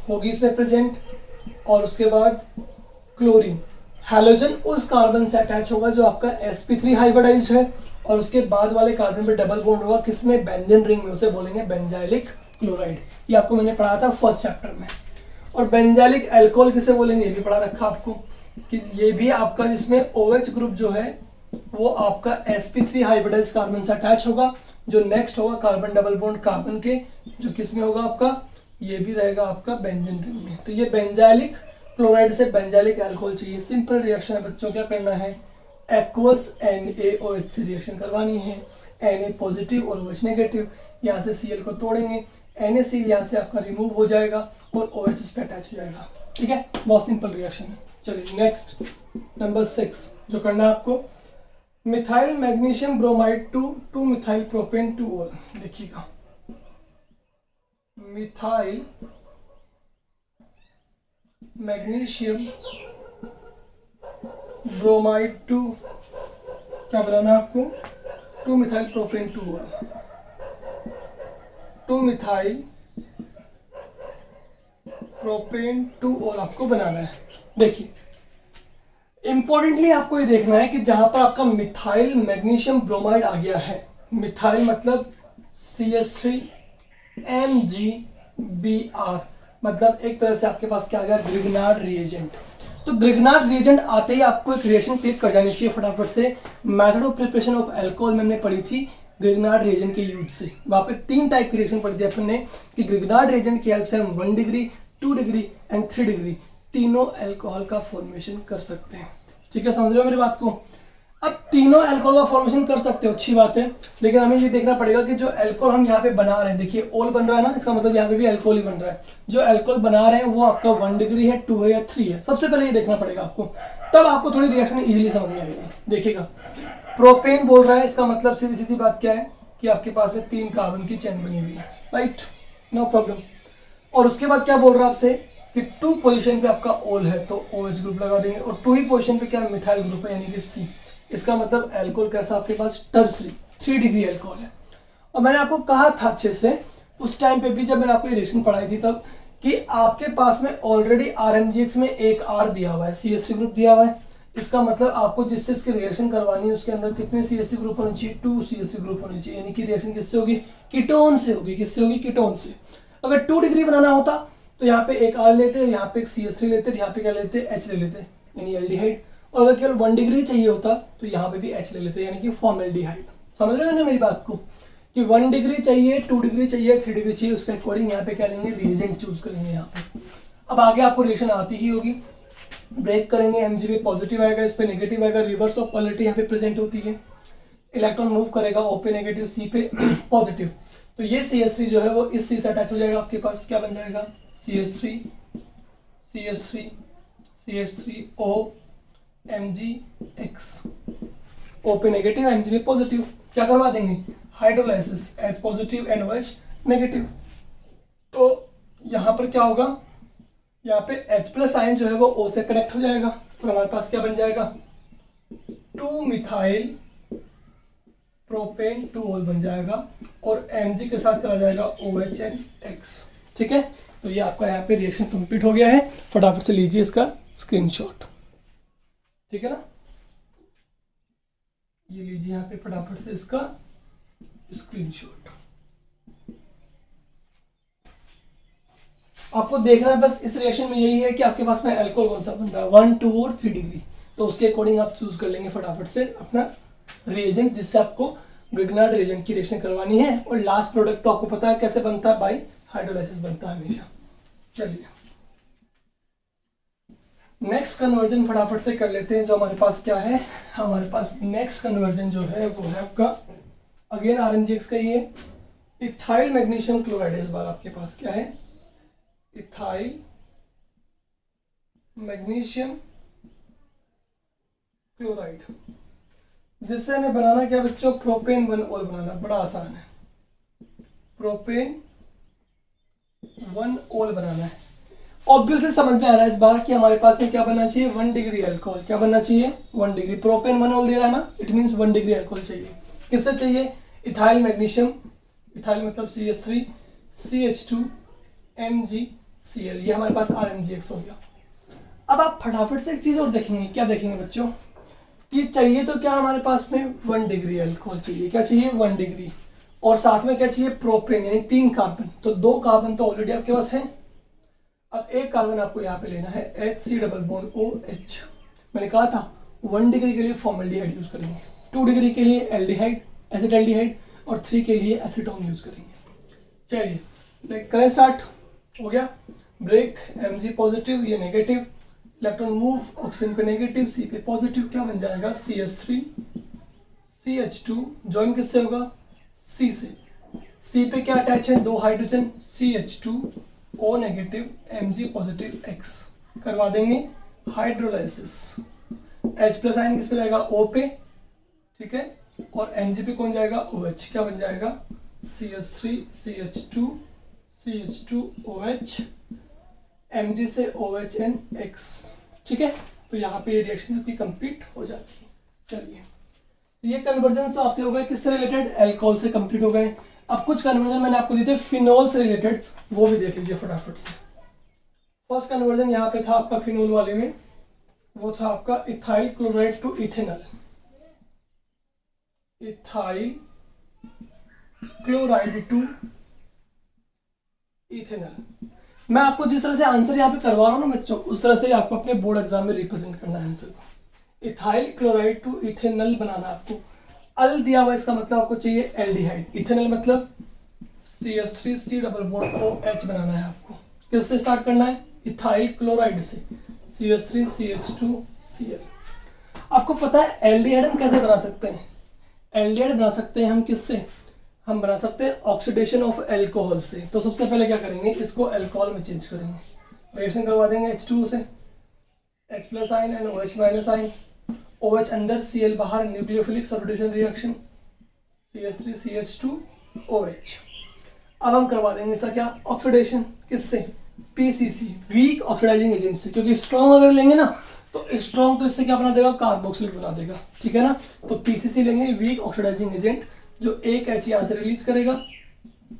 होगी इसमें प्रेजेंट, और उसके बाद क्लोरीन हैलोजन उस कार्बन से अटैच होगा जो आपका sp3 हाइब्रिडाइज्ड है, और उसके बाद वाले कार्बन पे डबल बॉन्ड होगा किसमें, बेंजीन रिंग में, उसे बोलेंगे बेंजाइलिक क्लोराइड। ये आपको मैंने पढ़ा था फर्स्ट चैप्टर में। और बेंजाइलिक अल्कोहल किसे बोलेंगे, ये भी पढ़ा रखा आपको कि ये भी आपका जिसमें OH ग्रुप जो है वो आपका sp3 हाइब्रिडाइज कार्बन से अटैच होगा, जो नेक्स्ट होगा कार्बन डबल बॉन्ड कार्बन के, जो किस में होगा आपका, ये भी रहेगा आपका बेंजीन रिंग में। तो ये बेंजाइलिक क्लोराइड से बेंजाइलिक अल्कोहल चाहिए। सिंपल रिएक्शन है बच्चों, क्या करना है, एक्वस NaOH से रिएक्शन करवानी है, Na पॉजिटिव और OH नेगेटिव, यहाँ से Cl को तोड़ेंगे, NaCl यहाँ से आपका रिमूव हो जाएगा और OH इस पे अटैच हो जाएगा। ठीक है, बहुत सिंपल रिएक्शन है। चलिए नेक्स्ट नंबर 6 जो करना है आपको, methyl magnesium bromide to 2 methyl propane 2 ol. देखिएगा मिथाइल मैग्नीशियम ब्रोमाइड टू, क्या बनाना आपको, 2 मिथाइल प्रोपेन 2 ओल, 2 मिथाइल प्रोपेन 2 ओल आपको बनाना है। देखिए इंपॉर्टेंटली आपको ये देखना है कि जहां पर आपका मिथाइल मैग्नीशियम ब्रोमाइड आ गया है, मिथाइल मतलब CH3 MgBr, मतलब एक तरह से आपके पास क्या आ गया, ग्रिग्नार्ड रिएजेंट। तो ग्रिग्नार्ड रिएजेंट आते ही आपको एक रिएक्शन क्लिक कर जानी चाहिए फटाफट से। Method of preparation of alcohol में हमने पढ़ी थी ग्रिग्नार्ड रिएजेंट के यूज से, वहां पे 3 टाइप की रिएक्शन पढ़ी थी अपन ने कि ग्रिग्नार्ड रिएजेंट की हेल्प से हम 1 डिग्री 2 डिग्री एंड 3 डिग्री तीनों अल्कोहल का फॉर्मेशन कर सकते हैं। ठीक है, समझ रहे हो मेरी बात को। अब तीनों अल्कोहल का फॉर्मेशन कर सकते हो, अच्छी बात है, लेकिन हमें ये देखना पड़ेगा कि जो अल्कोहल हम यहाँ पे बना रहे हैं, देखिए ओल बन रहा है ना, इसका मतलब यहाँ पे भी अल्कोहल ही बन रहा है। जो अल्कोहल बना रहे हैं वो आपका 1 डिग्री है, 2 है या 3 है, सबसे पहले ये देखना पड़ेगा आपको, तब आपको थोड़ी रिएक्शन इजीली समझ में आएगी। देखिएगा प्रोपेन बोल रहा है, इसका मतलब सीधी सीधी बात क्या है कि आपके पास में 3 कार्बन की चेन बनी हुई है, राइट, नो प्रॉब्लम। और उसके बाद क्या बोल रहा है आपसे कि 2 पोजीशन पे आपका ओल है तो OH ग्रुप लगा देंगे, और 2 ही पोजीशन पे क्या मिथाइल ग्रुप है यानी कि C। इसका मतलब अल्कोहल कैसा आपके पास टर्सरी 3 डिग्री अल्कोहल है। और मैंने आपको कहा था अच्छे से उस टाइम पे भी जब मैंने आपको रिएक्शन पढ़ाई थी तब, कि आपके पास में ऑलरेडी RMGX में एक R दिया हुआ है, CH3 ग्रुप दिया हुआ है। इसका मतलब आपको जिससे इसकी रिएक्शन करवानी है उसके अंदर कितने CH3 ग्रुप होने चाहिए, 2 CH3 ग्रुप होने चाहिए, यानी कि रिएक्शन किससे होगी, कीटोन से होगी। किससे होगी, कीटोन से। अगर 2 डिग्री बनाना होता तो यहाँ पे एक R लेते, यहाँ पे एक CH3 लेते, यहाँ पे क्या लेते, H ले लेते यानी एल्डिहाइड। और अगर केवल 1 डिग्री चाहिए होता तो यहाँ पे भी H ले लेते यानी कि फॉर्मेल्डिहाइड। समझ रहे हो ना मेरी बात को, कि 1 डिग्री चाहिए, 2 डिग्री चाहिए, 3 डिग्री चाहिए, उसके अकॉर्डिंग यहाँ पे क्या लेंगे, रिएजेंट चूज करेंगे यहाँ पे। अब आगे आपको रिएक्शन आती ही होगी, ब्रेक करेंगे, Mg पॉजिटिव आएगा, इस पे नेगेटिव आएगा, रिवर्स ऑफ पोलैरिटी यहाँ पे प्रेजेंट होती है, इलेक्ट्रॉन मूव करेगा O पे नेगेटिव, C पे पॉजिटिव। तो ये CH3 जो है वो इस C से अटैच हो जाएगा, आपके पास क्या बन जाएगा, CH3 CH3 CH3O MgX, O पे नेगेटिव, Mg पे पॉजिटिव, क्या करवा देंगे, hydrolysis, H positive NOH negative. तो यहाँ पर क्या होगा, यहाँ पे H प्लस आयन जो है वो O से कनेक्ट हो जाएगा, तो हमारे पास क्या बन जाएगा, 2 मिथाइल प्रोपेन 2 ओल बन जाएगा, और Mg के साथ चला जाएगा OH एंड X। ठीक है, तो ये आपका यहाँ पे रिएक्शन कंप्लीट हो गया है, फटाफट से लीजिए इसका स्क्रीनशॉट। ठीक है ना, ये लीजिए यहाँ पे फटाफट से इसका स्क्रीनशॉट। आपको देखना है बस इस रिएक्शन में यही है कि आपके पास में अल्कोहल कौन सा बन रहा है, 1, 2 और 3 डिग्री, तो उसके अकॉर्डिंग आप चूज कर लेंगे फटाफट से अपना रिएजेंट जिससे आपको ग्रिग्नार्ड रिएजेंट की रिएक्शन करवानी है। और लास्ट प्रोडक्ट तो आपको पता है कैसे बनता है, बाय हाइड्रोलाइसिस बनता है हमेशा। चलिए नेक्स्ट कन्वर्जन फटाफट से कर लेते हैं। जो हमारे पास क्या है, हमारे पास नेक्स्ट कन्वर्जन जो है वो है आपका अगेन RMGX का ही है, इथाइल मैग्नीशियम क्लोराइड। इस बार आपके पास क्या है, इथाइल मैग्नीशियम क्लोराइड, जिससे हमें बनाना क्या बच्चों, प्रोपेन 1 ओल बनाना, बड़ा आसान है। प्रोपेन 1 ओल बनाना है। ऑब्वियसली समझ में आ रहा है इस बार कि हमारे पास में क्या बनना चाहिए, 1 डिग्री अल्कोहल। क्या बनना चाहिए, 1 डिग्री। प्रोपेन 1 ओल दे रहा है ना, इट मींस 1 डिग्री अल्कोहल चाहिए। किससे चाहिए, इथाइल मैग्नीशियम, इथाइल मतलब CH3 CH2 MgCl, ये हमारे पास RMgX हो गया। अब आप फटाफट से एक चीज और देखेंगे, क्या देखेंगे बच्चों, कि चाहिए तो क्या हमारे पास में 1 डिग्री अल्कोहल चाहिए, क्या चाहिए 1 डिग्री, और साथ में क्या चाहिए, प्रोपेन यानी 3 कार्बन। तो 2 कार्बन तो ऑलरेडी आपके पास है। अब एक कार्बन आपको यहाँ पे लेना है, HC डबल बॉन्ड OH। मैंने कहा था 1 डिग्री के लिए फॉर्मल्डिहाइड यूज करेंगे, 2 डिग्री के लिए एल्डिहाइड, एसिटाल्डिहाइड, और 3 के लिए एसीटोन यूज करेंगे। चलिए करें स्टार्ट। हो गया, ब्रेक, Mg पॉजिटिव, ये नेगेटिव, इलेक्ट्रॉन मूव, ऑक्सीजन पे नेगेटिव, C पे पॉजिटिव, क्या बन जाएगा, CH3 CH2, ज्वाइन किससे होगा, C से। C पे क्या अटैच है, 2 hydrogen, CH2 O negative Mg positive X, करवा देंगे हाइड्रोलाइसिस। H प्लस आयन किस पे जाएगा, O पे, ठीक है, और Mg पे कौन जाएगा, OH, क्या बन जाएगा, CH3 CH2 CH2 OH, Mg से OH and X, ठीक है। तो यहाँ पे ये रिएक्शन आपकी कंप्लीट हो जाती है। चलिए, ये कन्वर्जन तो आपके हो गए किससे रिलेटेड, अल्कोहल से कंप्लीट हो गए। अब कुछ कन्वर्जन मैंने आपको दिए थे फिनोल से रिलेटेड, वो भी देख लीजिए फटाफट से। फर्स्ट कन्वर्जन यहाँ पे था आपका फिनोल वाले में, वो था आपका ethyl chloride to ethanol, ethyl chloride to ethanol. मैं आपको जिस तरह से आंसर यहाँ पे करवा रहा हूँ ना बच्चों, उस तरह से आपको अपने बोर्ड एग्जाम में रिप्रेजेंट करना है आंसर को। इथाइल क्लोराइड टू इथेनॉल बनाना आपको। अल दिया हुआ, इसका मतलब आपको चाहिए एल्डिहाइड, इथेनॉल मतलब CH3C डबल बॉन्ड OH बनाना है आपको। किससे स्टार्ट करना है, इथाइल क्लोराइड से, CH3 CH2Cl। आपको पता है एल्डिहाइड हम कैसे बना सकते हैं, एल्डिहाइड बना सकते हैं हम किससे, हम बना सकते हैं ऑक्सीडेशन ऑफ अल्कोहल से। तो सबसे पहले क्या करेंगे, इसको अल्कोहल में चेंज करेंगे, रिएक्शन करवा देंगे H2 से, H plus ion and OH minus ion, OH अंदर Cl बाहर, nucleophilic substitution reaction, CH3 CH2 OH। अब हम करवा देंगे इसका क्या, ऑक्सीडेशन, किससे, PCC, वीक ऑक्सीडाइजिंग एजेंट से, क्योंकि स्ट्रॉन्ग अगर लेंगे ना तो स्ट्रॉन्ग तो इससे क्या बना देगा, कार्बोक्सिलिक बना देगा, ठीक है ना। तो PCC लेंगे, वीक ऑक्सीडाइजिंग एजेंट, जो एक H यहाँ से रिलीज करेगा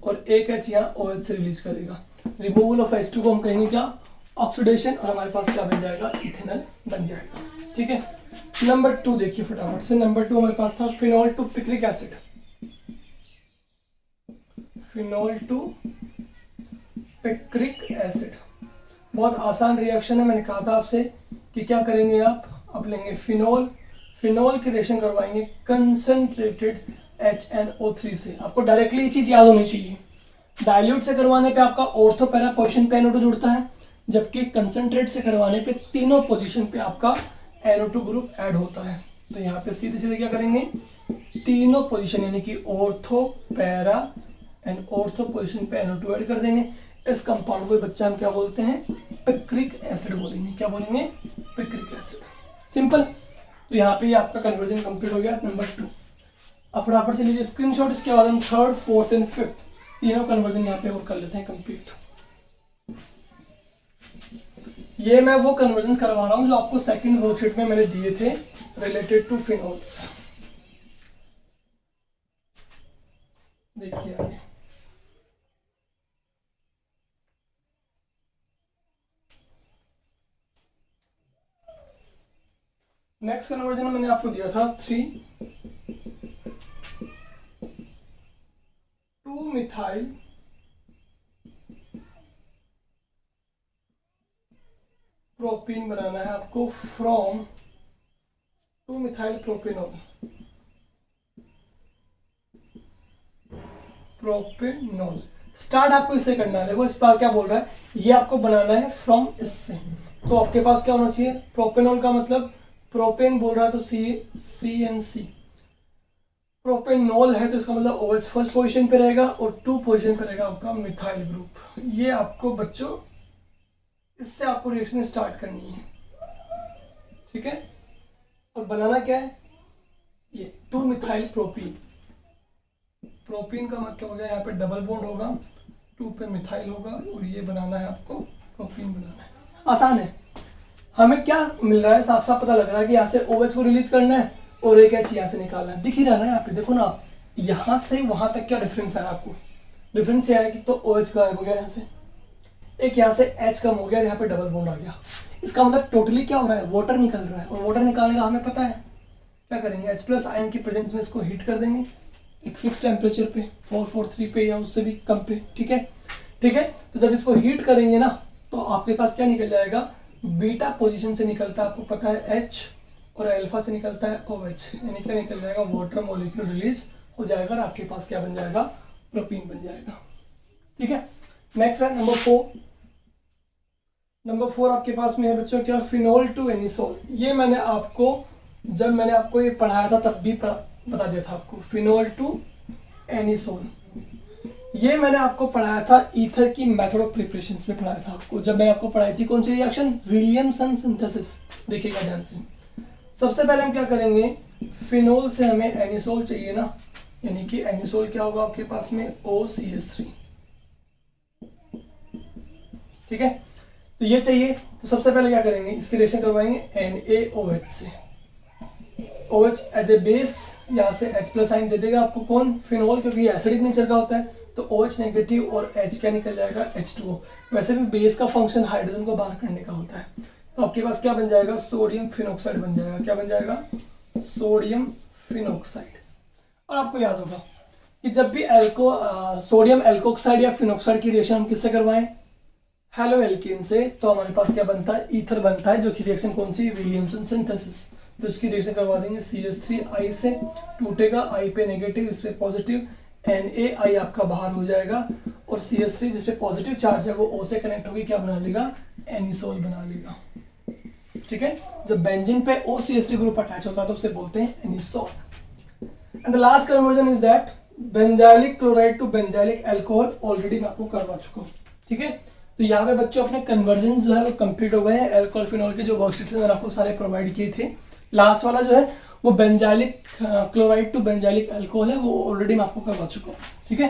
और एक H यहाँ OH से रिलीज करेगा। रिमूवल ऑफ H2 को हम कहेंगे क्या, ऑक्सीडेशन, और हमारे पास क्या बन जाएगा, इथेनॉल बन जाएगा, ठीक है। नंबर 2 देखिए फटाफट से, नंबर 2 हमारे पास था phenol to picric acid, phenol to picric acid. बहुत आसान रिएक्शन है, मैंने कहा था आपसे कि क्या करेंगे आप, अब लेंगे फिनोल, फिनोल की रिएक्शन करवाएंगे कंसंट्रेटेड HNO3 से। आपको डायरेक्टली ये चीज याद होनी चाहिए, डाइल्यूट से करवाने पे आपका ऑर्थो पैरा पोजीशन पे NO2 जुड़ता है, जबकि कंसंट्रेट से करवाने पे तीनों पोजीशन पे आपका NO2 ग्रुप ऐड होता है। तो यहाँ पे सीधे सीधे क्या करेंगे, तीनों पोजीशन यानी कि ortho para and ortho position पे NO2 ऐड कर देंगे। इस कंपाउंड को बच्चा हम क्या बोलते हैं, पिक्रिक एसिड बोलेंगे। क्या बोलेंगे, पिक्रिक एसिड। सिंपल। तो यहाँ पे आपका कन्वर्जन कंप्लीट हो गया नंबर 2। अब फटाफट से लीजिए स्क्रीनशॉट, इसके बाद हम 3rd 4th एंड 5th तीनों कन्वर्जन यहाँ पे और कर लेते हैं कंप्लीट। ये मैं वो कन्वर्जन करवा रहा हूँ जो आपको सेकंड वर्कशीट में मैंने दिए थे रिलेटेड टू फिनोल्स। देखिए आगे, नेक्स्ट कन्वर्जन मैंने आपको दिया था 3,2-मिथाइल प्रोपीन बनाना है आपको फ्रॉम 2-मिथाइल प्रोपेनॉल, प्रोपेनॉल। स्टार्ट आपको इससे करना है। देखो इस बार क्या बोल रहा है, ये आपको बनाना है फ्रॉम इससे। तो आपके पास क्या होना चाहिए, प्रोपेनॉल का मतलब प्रोपेन बोल रहा है तो CNC, प्रोपेनॉल है तो इसका मतलब OH फर्स्ट पोजीशन पे रहेगा और 2 पोजीशन पे रहेगा आपका मिथाइल ग्रुप। ये आपको बच्चों इससे आपको रिएक्शन स्टार्ट करनी है, ठीक है। और बनाना क्या है, ये 2 मिथाइल प्रोपीन। प्रोपीन का मतलब हो गया यहाँ पे डबल बॉन्ड होगा, 2 पे मिथाइल होगा और ये बनाना है आपको, प्रोपीन बनाना है। आसान है। हमें क्या मिल रहा है, साफ साफ पता लग रहा है कि यहाँ से OH को रिलीज करना है और एक H यहाँ से निकालना है। दिख ही रहा है ना यहाँ पे, देखो ना आप, यहाँ से वहां तक क्या डिफरेंस है आपको, डिफरेंस ये है कि तो OH गायब हो गया यहाँ से, एक यहाँ से H कम हो गया, यहाँ पे डबल बॉन्ड आ गया। इसका मतलब टोटली क्या हो रहा है, वाटर निकल रहा है। और वाटर निकालने का हमें पता है, क्या करेंगे, H+ आयन की प्रेजेंस में इसको हीट कर देंगे एक फिक्स टेम्परेचर पे, 443 पे या उससे भी कम पे। ठीक है, ठीक है। तो जब इसको हीट करेंगे ना तो आपके पास क्या निकल जाएगा, बीटा पोजीशन से निकलता है, आपको पता है H, और अल्फा से निकलता है OH, यानी क्या निकल जाएगा, वाटर मॉलिक्यूल रिलीज हो जाएगा और आपके पास क्या बन जाएगा, प्रोपीन बन जाएगा। ठीक है, नेक्स्ट है नंबर 4। नंबर 4 आपके पास में है बच्चों क्या, फिनोल टू एनिसोल। ये मैंने आपको, जब मैंने आपको ये पढ़ाया था तब भी बता दिया था आपको, फिनोल टू एनिसोल। ये मैंने आपको पढ़ाया था ईथर की मेथड ऑफ प्रिपरेशन में पढ़ाया था आपको, जब मैंने आपको पढ़ाई थी कौन सी रिएक्शन, विलियमसन सिंथेसिस। देखिएगा ध्यान से, सबसे पहले हम क्या करेंगे, फिनोल से हमें एनिसोल चाहिए ना, यानी कि एनिसोल क्या होगा आपके पास में, OCH3। ठीक है, तो ये चाहिए। तो सबसे पहले क्या करेंगे, इसकी रिएक्शन करवाएंगे NaOH से। OH एज ए बेस, यहाँ से H+ आयन दे देगा आपको कौन, फिनोल, क्योंकि एसिडिक नेचर का होता है, तो OH नेगेटिव और H क्या निकल जाएगा, H2O। वैसे भी बेस का फंक्शन हाइड्रोजन को बाहर करने का होता है। तो आपके पास क्या बन जाएगा, सोडियम फिनॉक्साइड बन जाएगा। क्या बन जाएगा, सोडियम फिनॉक्साइड। और आपको याद होगा कि जब भी सोडियम एल्कोक्साइड या फिनॉक्साइड की रिएक्शन हम किससे करवाएं, हेलो एल्केन से, तो हमारे पास क्या बनता है, ईथर बनता है, जो की रिएक्शन कौन सी, विलियमसन सिंथेसिस। तो इसकी रिएक्शन करवा देंगे CH3 से, टूटेगा I पे नेगेटिव, इस पे पॉजिटिव, NaI आपका बाहर हो जाएगा, और CH3 जिसपे पॉजिटिव चार्ज है वो O से कनेक्ट होगी, क्या बना लेगा, एनिसोल बना लेगा। ठीक है, जब बेंजीन पे OCH3 ग्रुप अटैच होता है तो उसे बोलते हैं anisole. And the last conversion is that benzylic chloride to benzylic alcohol, already मैं आपको करवा चुका हूँ। ठीक है, तो यहाँ पे बच्चों अपने कन्वर्जन जो है वो कंप्लीट हो गए हैं। अल्कोहल फिनोल के जो वर्कशीट्स मैंने आपको सारे प्रोवाइड किए थे, लास्ट वाला जो है वो benzylic chloride to benzylic alcohol है, वो ऑलरेडी मैं आपको करवा चुका हूँ। ठीक है,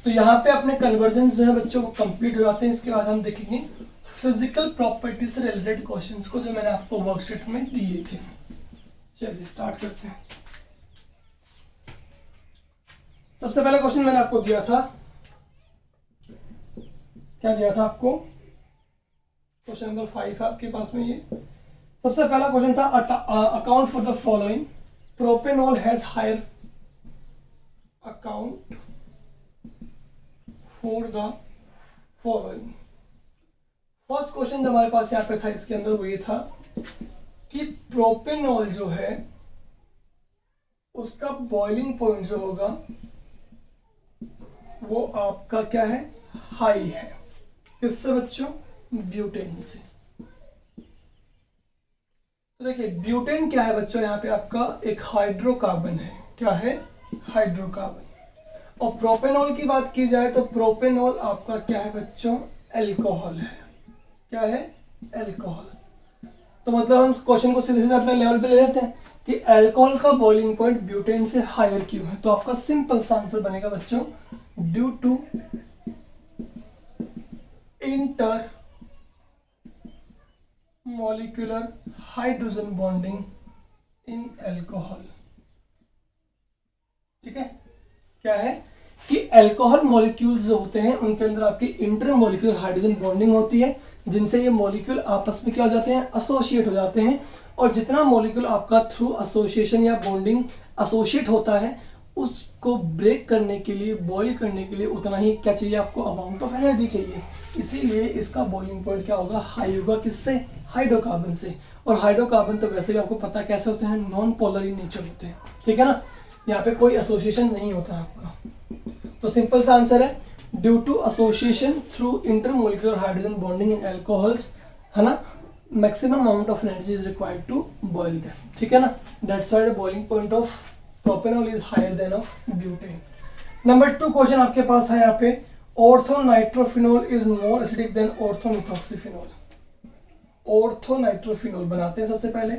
तो यहाँ पे अपने कन्वर्जन जो है बच्चों वो कंप्लीट हो जाते हैं। इसके बाद हम देखेंगे फिजिकल प्रॉपर्टी से रिलेटेड क्वेश्चंस को, जो मैंने आपको वर्कशीट में दिए थे। चलिए स्टार्ट करते हैं। सबसे पहला क्वेश्चन मैंने आपको दिया था, क्या दिया था आपको, क्वेश्चन नंबर 5 है आपके पास में। ये सबसे पहला क्वेश्चन था, account for the following, propanol has higher, account for the following. First question जो हमारे पास यहाँ पे था इसके अंदर वो ये था कि प्रोपेनॉल जो है उसका बॉइलिंग पॉइंट जो होगा वो आपका क्या है, हाई है। किससे बच्चों, ब्यूटेन से। तो देखिए ब्यूटेन क्या है बच्चों, यहाँ पे आपका एक हाइड्रोकार्बन है। क्या है, हाइड्रोकार्बन। और प्रोपेनॉल की बात की जाए तो प्रोपेनॉल आपका क्या है बच्चों, एल्कोहल है। क्या है, एल्कोहल। तो मतलब हम क्वेश्चन को सीधे सीधे अपने लेवल पे ले लेते हैं कि अल्कोहल का बॉइलिंग पॉइंट ब्यूटेन से हायर क्यों है। तो आपका सिंपल सा आंसर बनेगा बच्चों, due to intermolecular hydrogen bonding in alcohol. ठीक है, क्या है कि अल्कोहल मॉलिक्यूल्स जो होते हैं उनके अंदर आपकी इंटर मॉलिक्यूलर हाइड्रोजन बॉन्डिंग होती है, जिनसे ये मॉलिक्यूल आपस में क्या हो जाते हैं, एसोसिएट हो जाते हैं। और जितना मॉलिक्यूल आपका थ्रू एसोसिएशन या बॉन्डिंग एसोसिएट होता है उसको ब्रेक करने के लिए, बॉईल करने के लिए उतना ही क्या चाहिए आपको, अमाउंट ऑफ एनर्जी चाहिए। इसीलिए इसका बॉइलिंग पॉइंट क्या होगा, हाई होगा। किससे, हाइड्रोकार्बन से। और हाइड्रोकार्बन तो वैसे भी आपको पता कैसे होते हैं, नॉन पोलर इन नेचर होते हैं। ठीक है ना, यहाँ पे कोई एसोसिएशन नहीं होता आपका। तो सिंपल सा आंसर है, due to association through intermolecular hydrogen bonding in alcohols, है ना, maximum amount of energy is required to boil them. ठीक है ना, that's why the boiling point of propanol is higher than of butane. Number 2 question आपके पास था यहाँ पे, orthonitrophenol is more acidic than orthomethoxyphenol. Orthonitrophenol बनाते हैं सबसे पहले,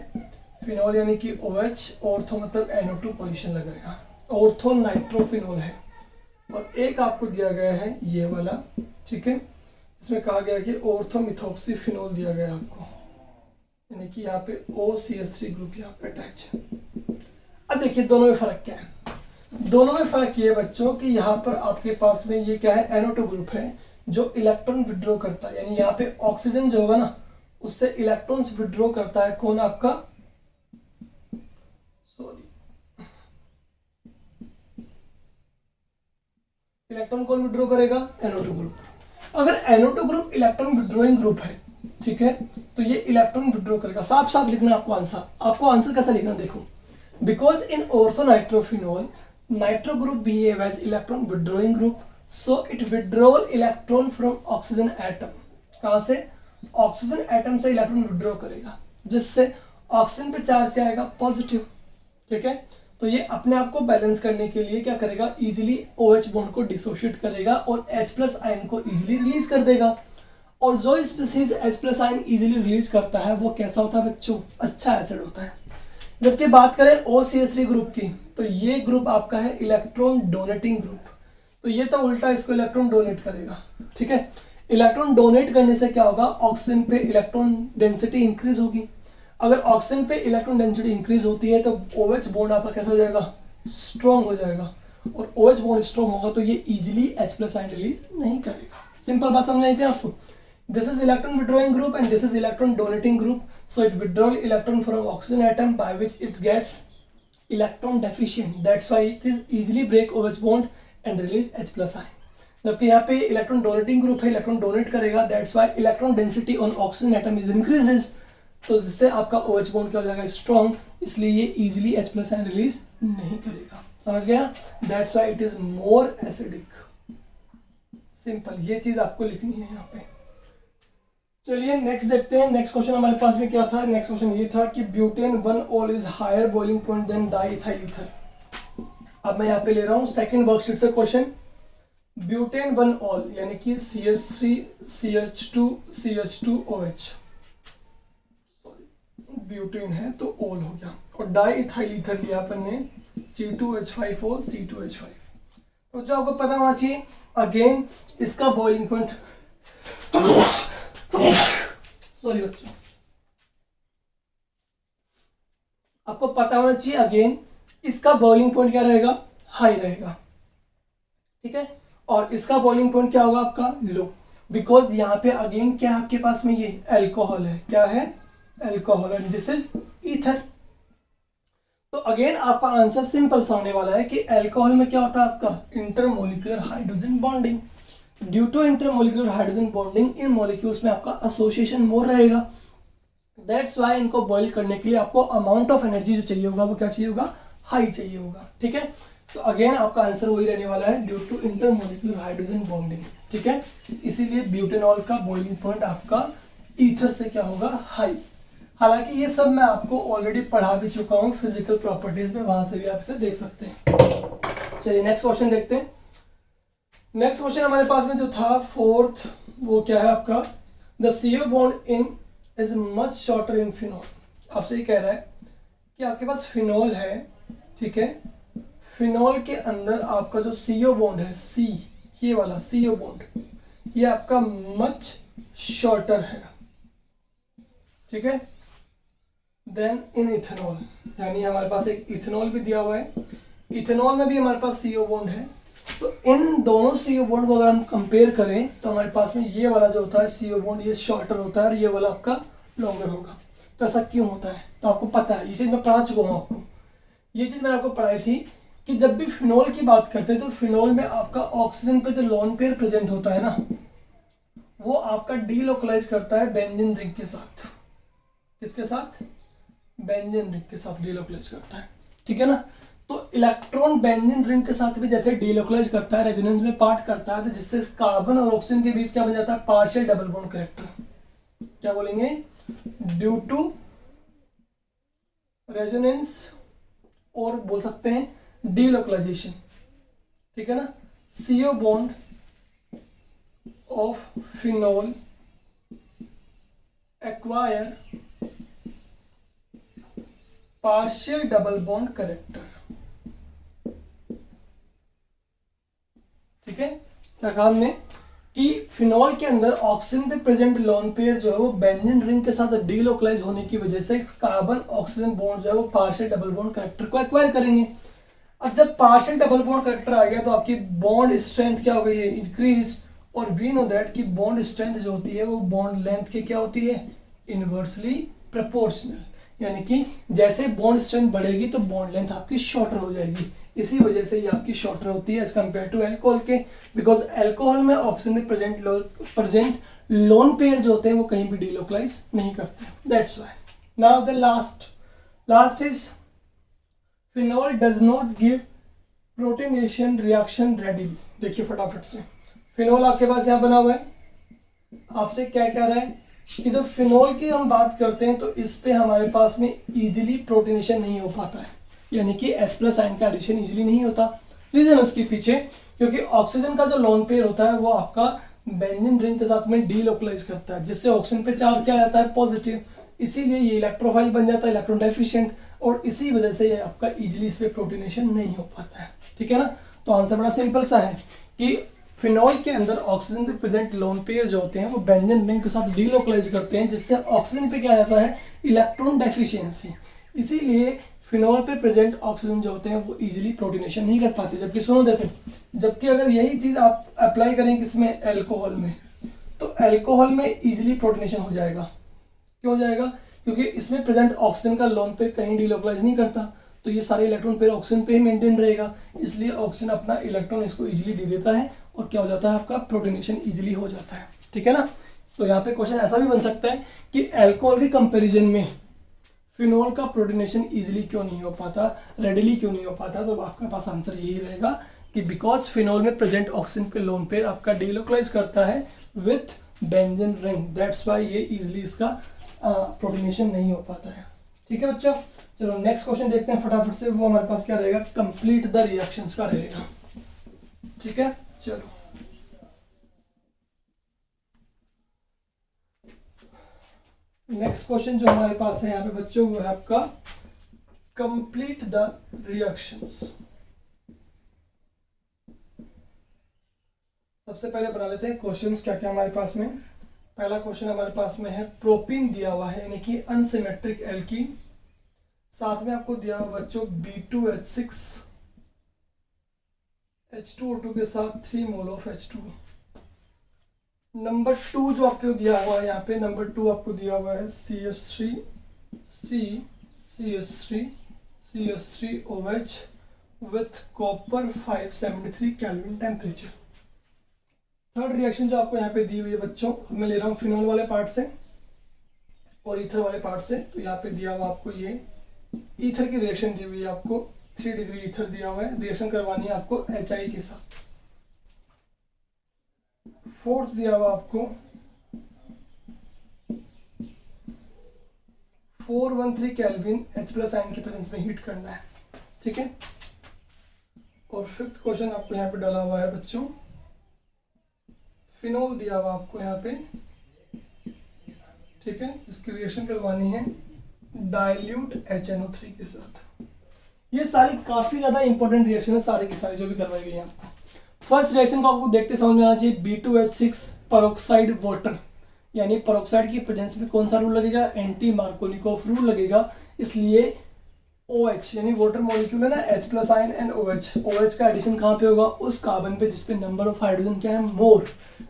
फिनोल यानी कि OH, ऑर्थो मतलब NO2 पोजीशन लगाएगा, ऑर्थो नाइट्रोफिनोल है। और एक आपको दिया गया है ये वाला, ठीक है, इसमें कहा गया कि ऑर्थो मिथॉक्सीफिनोल दिया गया आपको, यानी कि यहाँ पे OCH3 ग्रुप यहाँ पे अटैच है। अब देखिए दोनों में फर्क क्या है। दोनों में फर्क ये है बच्चों कि यहाँ पर आपके पास में ये क्या है, NO2 ग्रुप है जो इलेक्ट्रॉन विड्रॉ करता है, यानी यहाँ पे ऑक्सीजन जो होगा ना उससे इलेक्ट्रॉन्स विड्रॉ करता है। कौन आपका, सॉरी, इलेक्ट्रॉन कौन विड्रॉ करेगा, NO2 ग्रुप। अगर NO2 group electron withdrawing group है, ठीक है, तो ये इलेक्ट्रॉन विड्रॉ करेगा। साफ साफ लिखना आपको आंसर। आपको आंसर कैसा लिखना देखो, because in ortho nitrophenol nitro group behave as electron withdrawing group, so it withdrawal electron from oxygen atom. कहां से, ऑक्सीजन एटम से इलेक्ट्रॉन विड्रॉ करेगा, जिससे ऑक्सीजन पे चार्ज क्या आएगा, पॉजिटिव, ठीक है। तो ये अपने आप को बैलेंस करने के लिए क्या करेगा, इजीली OH बॉन्ड को डिसोशिएट करेगा और H+ आयन को इजीली रिलीज कर देगा। और जो species H+ ion easily release करता है वो कैसा होता है बच्चों, अच्छा एसिड होता है। जबकि बात करें OCH3 ग्रुप की, तो ये ग्रुप आपका है इलेक्ट्रॉन डोनेटिंग ग्रुप, तो ये तो उल्टा इसको इलेक्ट्रॉन डोनेट करेगा, ठीक है। इलेक्ट्रॉन डोनेट करने से क्या होगा, ऑक्सीजन पे इलेक्ट्रॉन डेंसिटी इंक्रीज होगी। अगर ऑक्सीजन पे इलेक्ट्रॉन डेंसिटी इंक्रीज होती है तो OH बॉन्ड आपका कैसा हो जाएगा, स्ट्रॉन्ग हो जाएगा, और OH बॉन्ड स्ट्रॉन्ग होगा तो ये इजीली H+ आयन रिलीज नहीं करेगा। सिंपल बात समझ आई थी आपको। This is electron withdrawing group and this is electron donating group. So it withdraws electron from oxygen atom by which it gets electron deficient. That's why it is easily break OH bond and release H+ ion. जबकि यहाँ पे इलेक्ट्रॉन डोनेटिंग ग्रुप है, इलेक्ट्रॉन डोनेट करेगा, that's why electron density on oxygen atom is increases, तो जिससे आपका OH बॉन्ड क्या हो जाएगा, स्ट्रॉन्ग, इसलिए ये इजीली H+ आयन रिलीज नहीं करेगा। समझ गया, that's why it is more acidic. Simple, ये चीज आपको लिखनी है यहाँ पे। चलिए नेक्स्ट देखते हैं। नेक्स्ट क्वेश्चन हमारे पास में क्या था, नेक्स्ट क्वेश्चन ये था कि butane 1-ol is higher boiling point than diethyl ether. अब मैं यहाँ पे ले रहा हूँ सेकंड वर्कशीट से क्वेश्चन। ब्यूटेन 1-ol यानी कि CH3 CH2 CH2OH, sorry butane है तो ओल हो गया, और डाइइथाइल ईथर लिया अपन ने C2H5O C2H5। तो जो आपको पता होना चाहिए, अगेन इसका बॉइलिंग पॉइंट, सॉरी बच्चों, आपको पता होना चाहिए अगेन इसका बॉइलिंग पॉइंट क्या रहेगा, हाई रहेगा, ठीक है, और इसका बॉइलिंग पॉइंट क्या होगा आपका, लो, बिकॉज यहाँ पे अगेन क्या आपके पास में ये अल्कोहल है, क्या है, alcohol, and this is ether. तो अगेन आपका आंसर सिंपल सा होने वाला है कि अल्कोहल में क्या होता है आपका, intermolecular hydrogen bonding. Due to intermolecular hydrogen bonding in molecules में आपका एसोसिएशन मोर रहेगा, दैट्स वाई इनको बॉइल करने के लिए आपको अमाउंट ऑफ एनर्जी जो चाहिए होगा वो क्या चाहिए होगा, हाई चाहिए होगा, ठीक है। तो अगेन आपका आंसर वही रहने वाला है, due to intermolecular hydrogen bonding, ठीक है। इसीलिए ब्यूटेनॉल का बॉइलिंग पॉइंट आपका ईथर से क्या होगा, हाई। हालांकि ये सब मैं आपको ऑलरेडी पढ़ा भी चुका हूँ फिजिकल प्रॉपर्टीज में, वहां से भी आप इसे देख सकते हैं। चलिए नेक्स्ट क्वेश्चन देखते हैं। नेक्स्ट क्वेश्चन हमारे पास में जो था फोर्थ, वो क्या है आपका, the CO bond in is much shorter in phenol. आपसे ये कह रहा है कि आपके पास फिनोल है, ठीक है, फिनोल के अंदर आपका जो CO बॉन्ड है, C, ये वाला CO बॉन्ड, ये आपका मच शॉर्टर है, ठीक है, देन इन इथेनॉल, यानी हमारे पास एक इथेनॉल भी दिया हुआ है, इथेनॉल में भी हमारे पास CO बॉन्ड है। तो इन दोनों CO बॉन्ड को अगर हम कंपेयर करें तो हमारे पास में ये वाला जो होता है CO बॉन्ड, ये शॉर्टर होता है और ये वाला आपका लॉन्गर होगा। तो ऐसा क्यों होता है, तो आपको पता है, ये चीज़ मैं पढ़ा चुका हूँ आपको, ये चीज़ मैंने आपको पढ़ाई थी कि जब भी फिनोल की बात करते हैं तो फिनोल में आपका ऑक्सीजन पे जो लोन पेयर प्रेजेंट होता है ना, वो आपका डीलोकलाइज करता है बेंजीन रिंग के साथ। किसके साथ, बेंजीन रिंग के साथ डीलोकलाइज करता है, ठीक है ना। तो इलेक्ट्रॉन बेंजीन रिंग के साथ भी जैसे डीलोकलाइज करता है, रेजोनेंस में पार्ट करता है, तो जिससे कार्बन और ऑक्सीजन के बीच क्या बन जाता है, पार्शियल डबल बॉन्ड कैरेक्टर, क्या बोलेंगे, ड्यू टू रेजोनेंस, और बोल सकते हैं डीलोकलाइजेशन, ठीक है ना। CO bond of phenol acquire partial double bond character. ठीक है, क्या कहा हमने कि फिनॉल के अंदर ऑक्सीजन पे प्रेजेंट लोन पेयर जो है वो बेंजीन रिंग के साथ डीलोकलाइज होने की वजह से कार्बन ऑक्सीजन बॉन्ड जो है वो पार्शियल डबल बॉन्ड करेक्टर को एक्वायर करेंगे। अब जब पार्शियल डबल बॉन्ड करेक्टर आ गया तो आपकी बॉन्ड स्ट्रेंथ क्या हो गई है, इंक्रीज, और वी नो दैट कि बॉन्ड स्ट्रेंथ जो होती है वो बॉन्ड लेंथ के क्या होती है, इनवर्सली प्रोपोर्शनल, यानी कि जैसे बॉन्ड स्ट्रेंथ बढ़ेगी तो बॉन्ड लेंथ आपकी शॉर्टर हो जाएगी। इसी वजह से ये आपकी शॉर्टर होती है एज कम्पेयर टू अल्कोहल के, बिकॉज अल्कोहल में ऑक्सीजन में प्रेजेंट लोन पेयर जो होते हैं वो कहीं भी डीलोकलाइज नहीं करते, that's why. Now the last is phenol does not give protonation reaction readily. देखिए फटाफट से, फिनॉल आपके पास यहाँ बना हुआ है, आपसे क्या कह रहा है कि जब फिनॉल की हम बात करते हैं तो इस पे हमारे पास में इजीली प्रोटीनेशन नहीं हो पाता है, यानी कि H+ आयन का एडिशन इजीली नहीं होता। रीजन उसके पीछे, क्योंकि ऑक्सीजन का जो लोन पेयर होता है वो आपका बेंजीन रिंग के साथ में डीलोकलाइज करता है, जिससे ऑक्सीजन पे चार्ज क्या जाता है, पॉजिटिव, इसीलिए ये इलेक्ट्रोफाइल बन जाता है, इलेक्ट्रॉन डेफिशिएंट, और इसी वजह से ये आपका इजीली इस पे प्रोटीनेशन नहीं हो पाता है। ठीक है ना, तो आंसर बड़ा सिंपल सा है कि फिनॉल के अंदर ऑक्सीजन पे प्रेजेंट लोन पेयर जो होते हैं वो बेंजीन रिंग के साथ डीलोकलाइज करते हैं, जिससे ऑक्सीजन पे क्या जाता है, इलेक्ट्रॉन डेफिशिएंसी, इसीलिए फिनॉल पे प्रेजेंट ऑक्सीजन जो होते हैं वो इजीली प्रोटीनेशन नहीं कर पाते। जबकि सुनो देखो, जबकि अगर यही चीज आप अप्लाई करें किसमें, अल्कोहल में, तो अल्कोहल में इजीली प्रोटीनेशन हो जाएगा। क्यों हो जाएगा, क्योंकि इसमें प्रेजेंट ऑक्सीजन का लोन पेयर कहीं डीलोकलाइज नहीं करता, तो ये सारे इलेक्ट्रॉन पेयर ऑक्सीजन पे ही मेंटेन रहेगा, इसलिए ऑक्सीजन अपना इलेक्ट्रॉन इसको इजीली दे देता है और क्या हो जाता है, आपका प्रोटीनेशन इजीली हो जाता है। ठीक है ना, तो यहाँ पे क्वेश्चन ऐसा भी बन सकता है कि अल्कोहल के कंपैरिजन में फिनॉल का प्रोटीनेशन इजीली क्यों नहीं हो पाता, रेडिली क्यों नहीं हो पाता, तो आपके पास आंसर यही रहेगा कि बिकॉज फिनॉल में प्रेजेंट ऑक्सीजन पे लोन पेयर आपका डीलोकलाइज करता है with benzene ring, that's why ये इजीली इसका प्रोटीनेशन नहीं हो पाता है। ठीक है बच्चों, चलो नेक्स्ट क्वेश्चन देखते हैं फटाफट से, वो हमारे पास क्या रहेगा, कंप्लीट द रिएक्शंस का रहेगा। ठीक है, चलो नेक्स्ट क्वेश्चन जो हमारे पास है यहाँ पे बच्चों वो है आपका कंप्लीट द रिएक्शंस। सबसे पहले बना लेते हैं क्वेश्चंस क्या क्या हमारे पास में। पहला क्वेश्चन हमारे पास में है, प्रोपीन दिया हुआ है यानी कि अनसिमेट्रिक एल्कीन, साथ में आपको दिया हुआ बच्चों B2H6 H2O2 के साथ 3 मोल ऑफ H2। नंबर 2 जो आपको दिया हुआ है यहाँ पे, नंबर 2 आपको दिया हुआ है CH3 CH3OH with copper 573 kelvin temperature. Third reaction जो आपको यहाँ पे दी हुई है बच्चों, मैं ले रहा हूँ फिनॉल वाले पार्ट से और ईथर वाले पार्ट से, तो यहाँ पे दिया हुआ आपको ये ईथर की रिएक्शन दी हुई है आपको, 3 डिग्री ईथर दिया हुआ है, रिएक्शन करवानी है आपको HI के साथ। फोर्थ दिया हुआ आपको 413 केल्विन H+ आयन के प्रेजेंस में हीट करना है। ठीक है, और फिफ्थ क्वेश्चन आपको यहाँ पे डाला हुआ है बच्चों, फिनॉल दिया हुआ आपको यहाँ पे, ठीक है, इसकी रिएक्शन करवानी है डाइल्यूट HNO3 के साथ। ये सारी काफी ज्यादा इंपॉर्टेंट रिएक्शन है, सारी की सारी जो भी करवाई गई है आपको। फर्स्ट रिएक्शन को आपको देखते समझ में आना चाहिए, B2H6 पेरोक्साइड वाटर, यानी पेरोक्साइड की प्रेजेंस में कौन सा रूल लगेगा, एंटी मार्कोनिकोव रूल लगेगा, इसलिए OH यानी वाटर मॉलिक्यूल है ना, H+ आयन एंड OH का एडिशन कहाँ पे होगा, उस कार्बन पे जिसपे नंबर ऑफ हाइड्रोजन क्या है, मोर।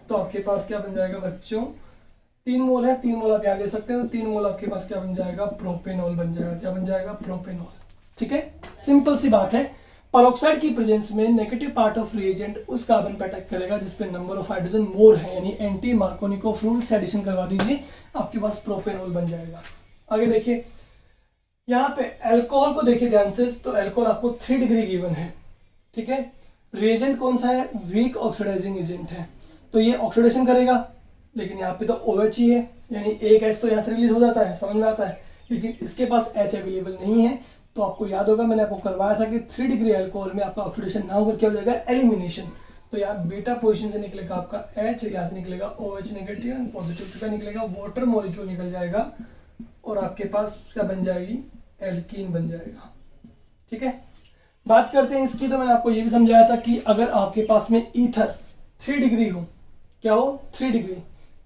तो आपके पास क्या बन जाएगा बच्चों, 3 मोल है, 3 मोल आप यहाँ ले सकते हैं, तो 3 मोल आपके पास क्या बन जाएगा, प्रोपेनॉल बन जाएगा। क्या बन जाएगा, प्रोपेनॉल। ठीक है, सिंपल सी बात है, पेरोक्साइड की प्रेजेंस में नेगेटिव पार्ट ऑफ रिएजेंट उस कार्बन पे अटैक करेगा जिसपे नंबर ऑफ हाइड्रोजन मोर है, यानी एंटी मार्कोनिकोव रूल से एडिशन करवा दीजिए, आपके पास प्रोपेनॉल बन जाएगा। आगे देखिए, यहाँ पे अल्कोहल को देखिए ध्यान से, तो अल्कोहल आपको 3 डिग्री गिवन है। ठीक है, रिएजेंट कौन सा है, वीक ऑक्सीडाइजिंग एजेंट है, तो ये ऑक्सीडेशन करेगा, लेकिन यहाँ पे तो OH ही है, यानी एक H तो यहाँ से रिलीज हो जाता है, समझ में आता है, लेकिन इसके पास H अवेलेबल नहीं है। तो आपको याद होगा मैंने आपको करवाया था कि 3 डिग्री अल्कोहल में आपका ऑक्सीडेशन ना होकर क्या हो जाएगा, एलिमिनेशन। तो यहाँ बीटा पोजीशन से निकलेगा आपका H, यहाँ से निकलेगा OH नेगेटिव एंड पॉजिटिव, क्या निकलेगा, वाटर मॉलिक्यूल निकल जाएगा, और आपके पास क्या बन जाएगी, एल्कीन बन जाएगा। ठीक है, बात करते हैं इसकी। तो मैंने आपको ये भी समझाया था कि अगर आपके पास में ईथर 3 डिग्री हो, क्या हो 3 डिग्री,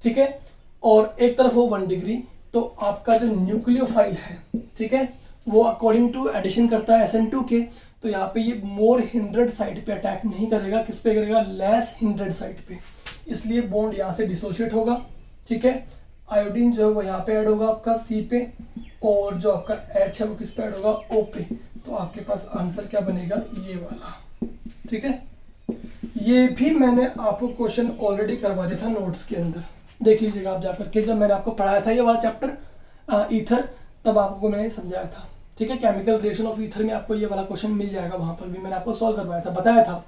ठीक है, और एक तरफ हो 1 डिग्री, तो आपका जो न्यूक्लियोफाइल है, ठीक है, वो अकॉर्डिंग टू एडिशन करता है SN2 के, तो यहाँ पे ये मोर हिंड्रेड साइड पे अटैक नहीं करेगा, किस पे करेगा, लेस हिंड्रेड साइड पे, इसलिए बॉन्ड यहाँ से डिसोशिएट होगा। ठीक है, आयोडीन जो है वो यहाँ पे ऐड होगा आपका C पे, और जो आपका H है वो किस पे ऐड होगा, O पे। तो आपके पास आंसर क्या बनेगा, ये वाला। ठीक है, ये भी मैंने आपको क्वेश्चन ऑलरेडी करवा दिया था नोट्स के अंदर, देख लीजिएगा आप जाकर के, जब मैंने आपको पढ़ाया था ये वाला चैप्टर ईथर, तब आपको मैंने समझाया था। ठीक है, केमिकल रिएक्शन ऑफ ईथर में आपको ये वाला क्वेश्चन मिल जाएगा, वहां पर भी मैंने आपको सॉल्व करवाया था, बताया था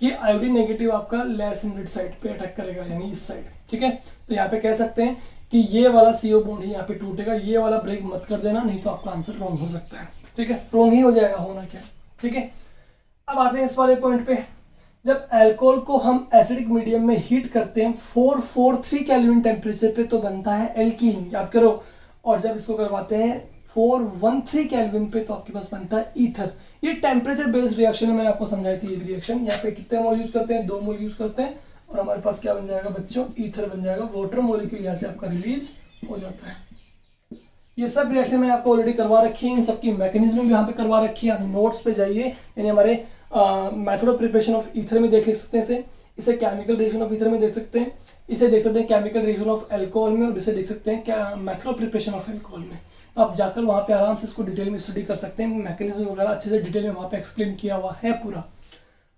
कि आयोडीन नेगेटिव आपका लेस हिंड्रेड साइड पे अटैक करेगा, यानी इस साइड। ठीक है, तो यहाँ पे कह सकते हैं कि ये वाला CO बॉन्ड ही यहाँ पे टूटेगा, ये वाला ब्रेक मत कर देना, नहीं तो आपका आंसर रॉन्ग हो सकता है। ठीक है, रॉन्ग ही हो जाएगा, होना क्या। ठीक है, अब आते हैं इस वाले पॉइंट पे। जब अल्कोहल को हम एसिडिक मीडियम में हीट करते हैं 443 केल्विन टेम्परेचर पे, तो बनता है एल्कीन, याद करो। और जब इसको करवाते हैं 413 केल्विन पे, तो आपके पास बनता है ईथर। ये टेम्परेचर बेस्ड रिएक्शन है, मैंने आपको समझाई थी ये भी रिएक्शन। यहाँ पे कितने मोल यूज करते हैं, 2 मोल यूज करते हैं, और हमारे पास क्या बन जाएगा बच्चों, ईथर बन जाएगा। वाटर मॉलिक्यूल यहाँ से आपका रिलीज हो जाता है। ये सब रिएक्शन मैंने आपको ऑलरेडी करवा रखी है, इन सबकी मैकेनिज्म भी यहाँ पे करवा रखी है। आप नोट्स पे जाइए, यानी हमारे method of preparation of ether में देख सकते हैं इसे केमिकल रिएक्शन ऑफ ईथर में देख सकते हैं, इसे देख सकते हैं केमिकल रिएक्शन ऑफ अल्कोहल में, और इसे देख सकते हैं क्या method of preparation of alcohol में। तो आप जाकर वहाँ पे आराम से इसको डिटेल में स्टडी कर सकते हैं, मैकेनिज्म वगैरह अच्छे से डिटेल में वहाँ पे एक्सप्लेन किया हुआ है पूरा।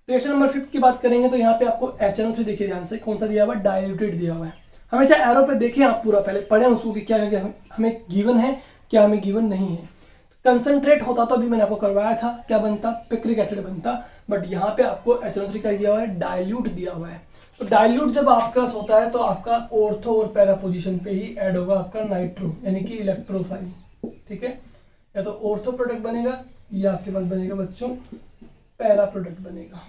रिएक्शन नंबर 5 की बात करेंगे, तो यहाँ पे आपको HNO3 देखिए ध्यान से, कौन सा दिया हुआ है, डाइल्यूटेड दिया हुआ है। हमेशा एरो पे देखें आप पूरा, पहले पढ़े उसको कि क्या हमें गिवन है, क्या हमें गिवन नहीं है। कंसंट्रेट होता तो अभी मैंने आपको करवाया था, क्या बनता, पिक्रिक एसिड बनता, बट यहाँ पे आपको HNO3 का दिया हुआ है, डाइल्यूट दिया हुआ है। तो डाइल्यूट जब आपका होता है तो आपका ऑर्थो और पैरा पोजीशन पे ही ऐड होगा आपका नाइट्रो, यानी कि इलेक्ट्रोफाइल। ठीक है, या तो ऑर्थो प्रोडक्ट बनेगा या आपके पास बनेगा बच्चों पैरा प्रोडक्ट बनेगा।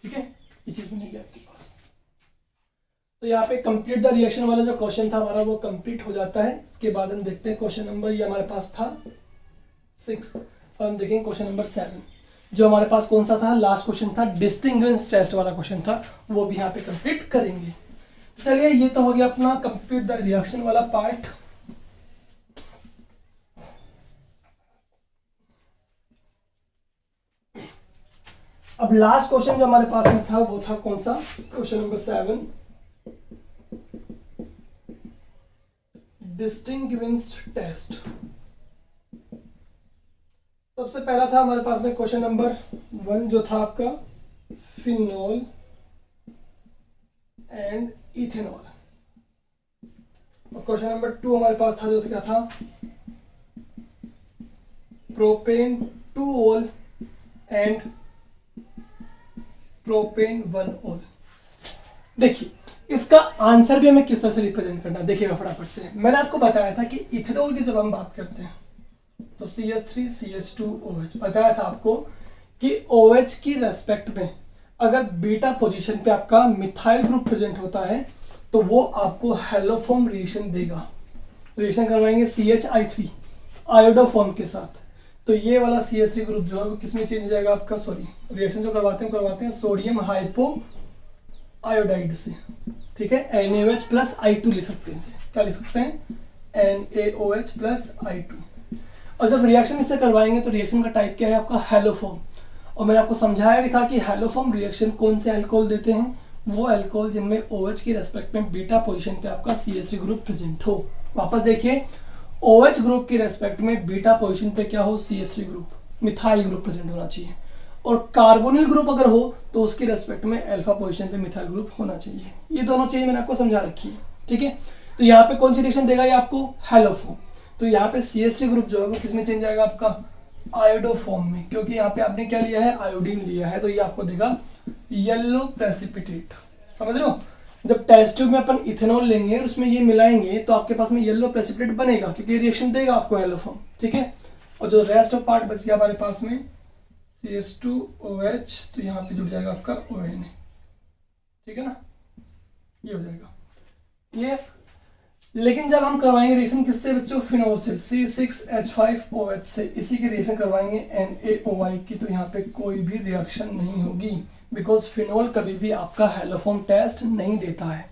ठीक है, ये चीज बनेगी आपके पास। तो यहाँ पे कंप्लीट द रिएक्शन वाला जो क्वेश्चन था हमारा वो कंप्लीट हो जाता है। इसके बाद हम देखते हैं क्वेश्चन नंबर, ये हमारे पास था 6, और हम देखेंगे क्वेश्चन नंबर 7, जो हमारे पास कौन सा था, लास्ट क्वेश्चन था, डिस्टिंग्विश टेस्ट वाला क्वेश्चन था, वो भी यहाँ पे कंप्लीट करेंगे। चलिए, ये तो हो गया अपना कंप्लीट द रिएक्शन वाला पार्ट। अब लास्ट क्वेश्चन जो हमारे पास में था वो था कौन सा, क्वेश्चन नंबर 7, डिस्टिंग्विश टेस्ट। सबसे पहला था हमारे पास में क्वेश्चन नंबर 1 जो था आपका फिनॉल एंड इथेनॉल, और क्वेश्चन नंबर 2 हमारे पास था जो क्या था, प्रोपेन 2-ऑल एंड प्रोपेन 1-ऑल। देखिए, इसका आंसर भी हमें किस तरह से रिप्रेजेंट करना है, देखिएगा फटाफट से। मैंने आपको बताया था कि इथेनॉल की जब हम बात करते हैं तो CH3 CH2OH, बताया था आपको कि OH की रेस्पेक्ट में अगर बीटा पोजीशन पे आपका मिथाइल ग्रुप प्रेजेंट होता है तो वो आपको हेलोफॉर्म रिएक्शन देगा। रिएक्शन करवाएंगे CHI3 आयोडोफॉर्म के साथ, तो ये वाला CH3 ग्रुप जो है वो किसमें चेंज हो जाएगा आपका, सॉरी, रिएक्शन जो करवाते हैं सोडियम हाइपो आयोडाइड से। ठीक है, NaOH प्लस I2 लिख सकते हैं इसे, क्या लिख सकते हैं, NaOH प्लस I2। और जब रिएक्शन इससे करवाएंगे तो रिएक्शन का टाइप क्या है आपका, हेलोफॉर्म। और मैंने आपको समझाया भी था कि हेलोफॉर्म रिएक्शन कौन से अल्कोहल देते हैं, वो अल्कोहल जिनमें OH की रेस्पेक्ट में बीटा पोजीशन पे आपका CH3 ग्रुप प्रेजेंट हो। वापस देखिए, OH ग्रुप की रेस्पेक्ट में बीटा पोजीशन पे क्या हो, CH3 group, methyl group present होना चाहिए। और कार्बोनिल ग्रुप अगर हो तो उसकी रेस्पेक्ट में अल्फा पोजीशन पे मिथाइल ग्रुप होना चाहिए। ये दोनों चीजें मैंने आपको समझा रखी है। ठीक है, तो यहाँ पे कौन सी रिएक्शन देगा ये आपको, हेलोफॉर्म। तो यहाँ पे CH3 ग्रुप जो है वो किसमें चेंज आएगा आपका, आयोडोफॉर्म में, क्योंकि यहाँ पे आपने क्या लिया है, आयोडीन लिया है, तो ये आपको देगा येलो प्रेसिपिटेट। समझ रहे हो, जब टेस्ट ट्यूब में अपन इथेनॉल लेंगे और उसमें ये मिलाएंगे तो आपके पास में येलो प्रेसिपिटेट बनेगा, क्योंकि रिएक्शन देगा आपको हेलोफॉर्म। ठीक है, और जो रेस्ट ऑफ पार्ट बच गया हमारे पास में CH2OH, तो यहाँ पे जुड़ जाएगा आपका ONA। ठीक है ना, ये हो जाएगा क्लियर। लेकिन जब हम करवाएंगे रिएक्शन किससे बच्चों, फिनोल से, C6H5OH से, इसी की रिएक्शन करवाएंगे NaOI की, तो यहाँ पे कोई भी रिएक्शन नहीं होगी, बिकॉज फिनोल कभी भी आपका हैलोफॉर्म टेस्ट नहीं देता है।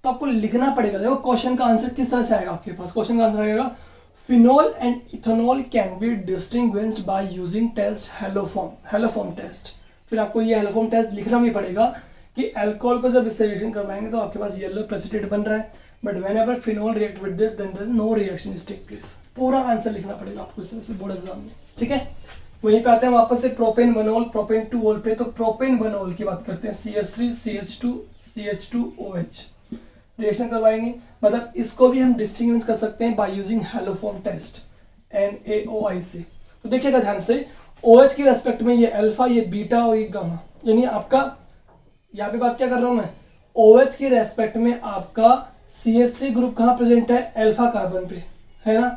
तो आपको लिखना पड़ेगा। देखो क्वेश्चन का आंसर किस तरह से आएगा आपके पास, क्वेश्चन का आंसर आएगा phenol and ethanol can be distinguished by using test haloform test. फिर आपको ये हैलोफॉर्म टेस्ट लिखना भी पड़ेगा कि अल्कोहल को जब इससे रिएक्शन करवाएंगे तो आपके पास येलो प्रेसिपिटेट बन रहा है, but whenever phenol react with this then no reaction is take place. पूरा आंसर लिखना पड़ेगा आपको इस तरह से बोर्ड एग्जाम में, ठीक है। वहीं पे आते हैं वापस से प्रोपेन वनोल प्रोपेन 2-ओल पे। तो प्रोपेन वनोल की बात करते हैं, CH3CH2CH2OH रिएक्शन करवाएंगे, मतलब इसको भी हम डिस्टिंग्विश कर सकते हैं by using haloform test NaOI से। तो देखिएगा ध्यान से, OH की रेस्पेक्ट में ये अल्फा, ये बीटा और ये गामा, यानी आपका यहाँ पे बात क्या कर रहा हूं मैं, OH की रेस्पेक्ट में आपका CH3 ग्रुप कहाँ प्रेजेंट है, अल्फा कार्बन पे, है ना।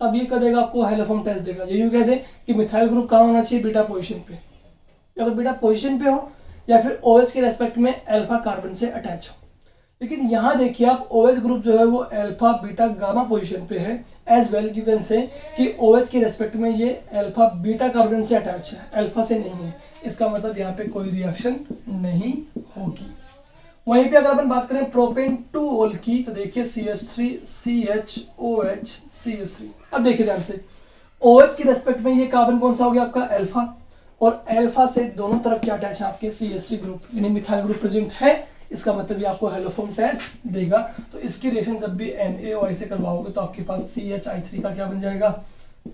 तब ये कर देगा आपको हैलोफॉर्म टेस्ट देगा। ये यूं कह दे कि मिथाइल ग्रुप कहाँ होना चाहिए, बीटा पोजीशन पे, या तो बीटा पोजीशन पे हो या फिर OH के रेस्पेक्ट में अल्फा कार्बन से अटैच हो। लेकिन यहाँ देखिए आप OH ग्रुप जो है वो अल्फा बीटा गामा पोजीशन पे है, as well you can say कि OH के रेस्पेक्ट में ये अल्फा बीटा कार्बन से अटैच है, अल्फा से नहीं है। इसका मतलब यहाँ पे कोई रिएक्शन नहीं होगी। वहीं पे अगर अपन बात करें प्रोपेन 2-ओल की, तो देखिए CH3CHOH CH3। अब देखिए ध्यान से, OH की रेस्पेक्ट में ये कार्बन कौन सा हो गया आपका, अल्फा, और अल्फा से दोनों तरफ क्या अटैच है आपके CH3 ग्रुप, यानी मिथाइल ग्रुप प्रेजेंट है। इसका मतलब ये आपको हैलोफॉर्म टेस्ट देगा। तो इसकी रिएक्शन जब भी NaOI से करवाओगे तो आपके पास CHI3 का क्या बन जाएगा,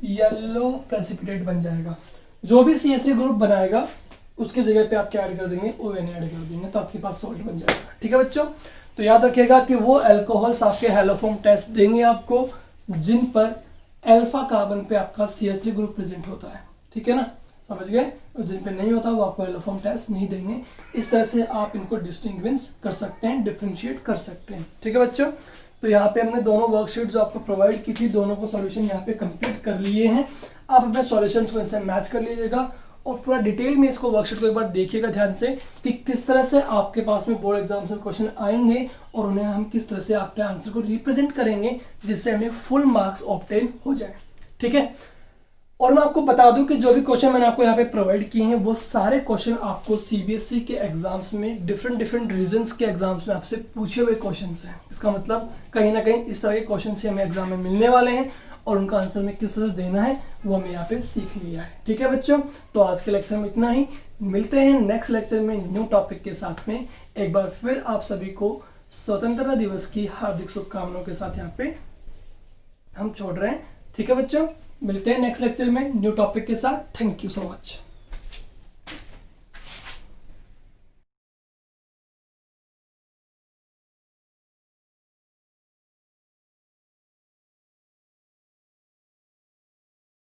येलो प्रेसिपिटेट बन जाएगा। जो भी CH3 ग्रुप बनाएगा उसके जगह पे आप क्या ऐड कर देंगे, ON ऐड कर देंगे, तो आपके पास सॉल्ट बन जाएगा, ठीक है बच्चों। तो याद रखिएगा कि वो अल्कोहल्स आपके हैलोफॉर्म टेस्ट देंगे आपको जिन पर अल्फा कार्बन पे आपका CH3 ग्रुप प्रेजेंट होता है, ठीक है ना, समझ गए। और जिन पे नहीं होता वो आपको हैलोफॉर्म टेस्ट नहीं देंगे। इस तरह से आप इनको डिस्टिंग्विश कर सकते हैं, डिफरेंशिएट कर सकते हैं, ठीक है बच्चों। तो यहाँ पे हमने दोनों वर्कशीट जो आपको प्रोवाइड की थी, दोनों को सॉल्यूशन यहाँ पे कंप्लीट कर लिए हैं। आप अपने सॉल्यूशंस को इनसे मैच कर लीजिएगा और पूरा डिटेल में इसको वर्कशीट को एक बार देखिएगा ध्यान से कि किस तरह से आपके पास में बोर्ड एग्जाम्स में क्वेश्चन आएंगे और उन्हें हम किस तरह से आपके आंसर को रिप्रेजेंट करेंगे जिससे हमें फुल मार्क्स ऑब्टेन हो जाए, ठीक है। और मैं आपको बता दूं कि जो भी क्वेश्चन मैंने आपको यहाँ पे प्रोवाइड किए हैं वो सारे क्वेश्चन आपको CBSE के एग्जाम्स में डिफरेंट रीजन्स के एग्जाम्स में आपसे पूछे हुए क्वेश्चंस हैं। इसका मतलब कहीं ना कहीं इस तरह के क्वेश्चन से हमें एग्जाम में मिलने वाले हैं और उनका आंसर में किस तरह से देना है वो हमें यहाँ पे सीख लिया है, ठीक है बच्चों। तो आज के लेक्चर में इतना ही, मिलते हैं नेक्स्ट लेक्चर में न्यू टॉपिक के साथ में। एक बार फिर आप सभी को स्वतंत्रता दिवस की हार्दिक शुभकामनाओं के साथ यहाँ पे हम छोड़ रहे हैं, ठीक है बच्चों। मिलते हैं नेक्स्ट लेक्चर में न्यू टॉपिक के साथ। Thank you so much.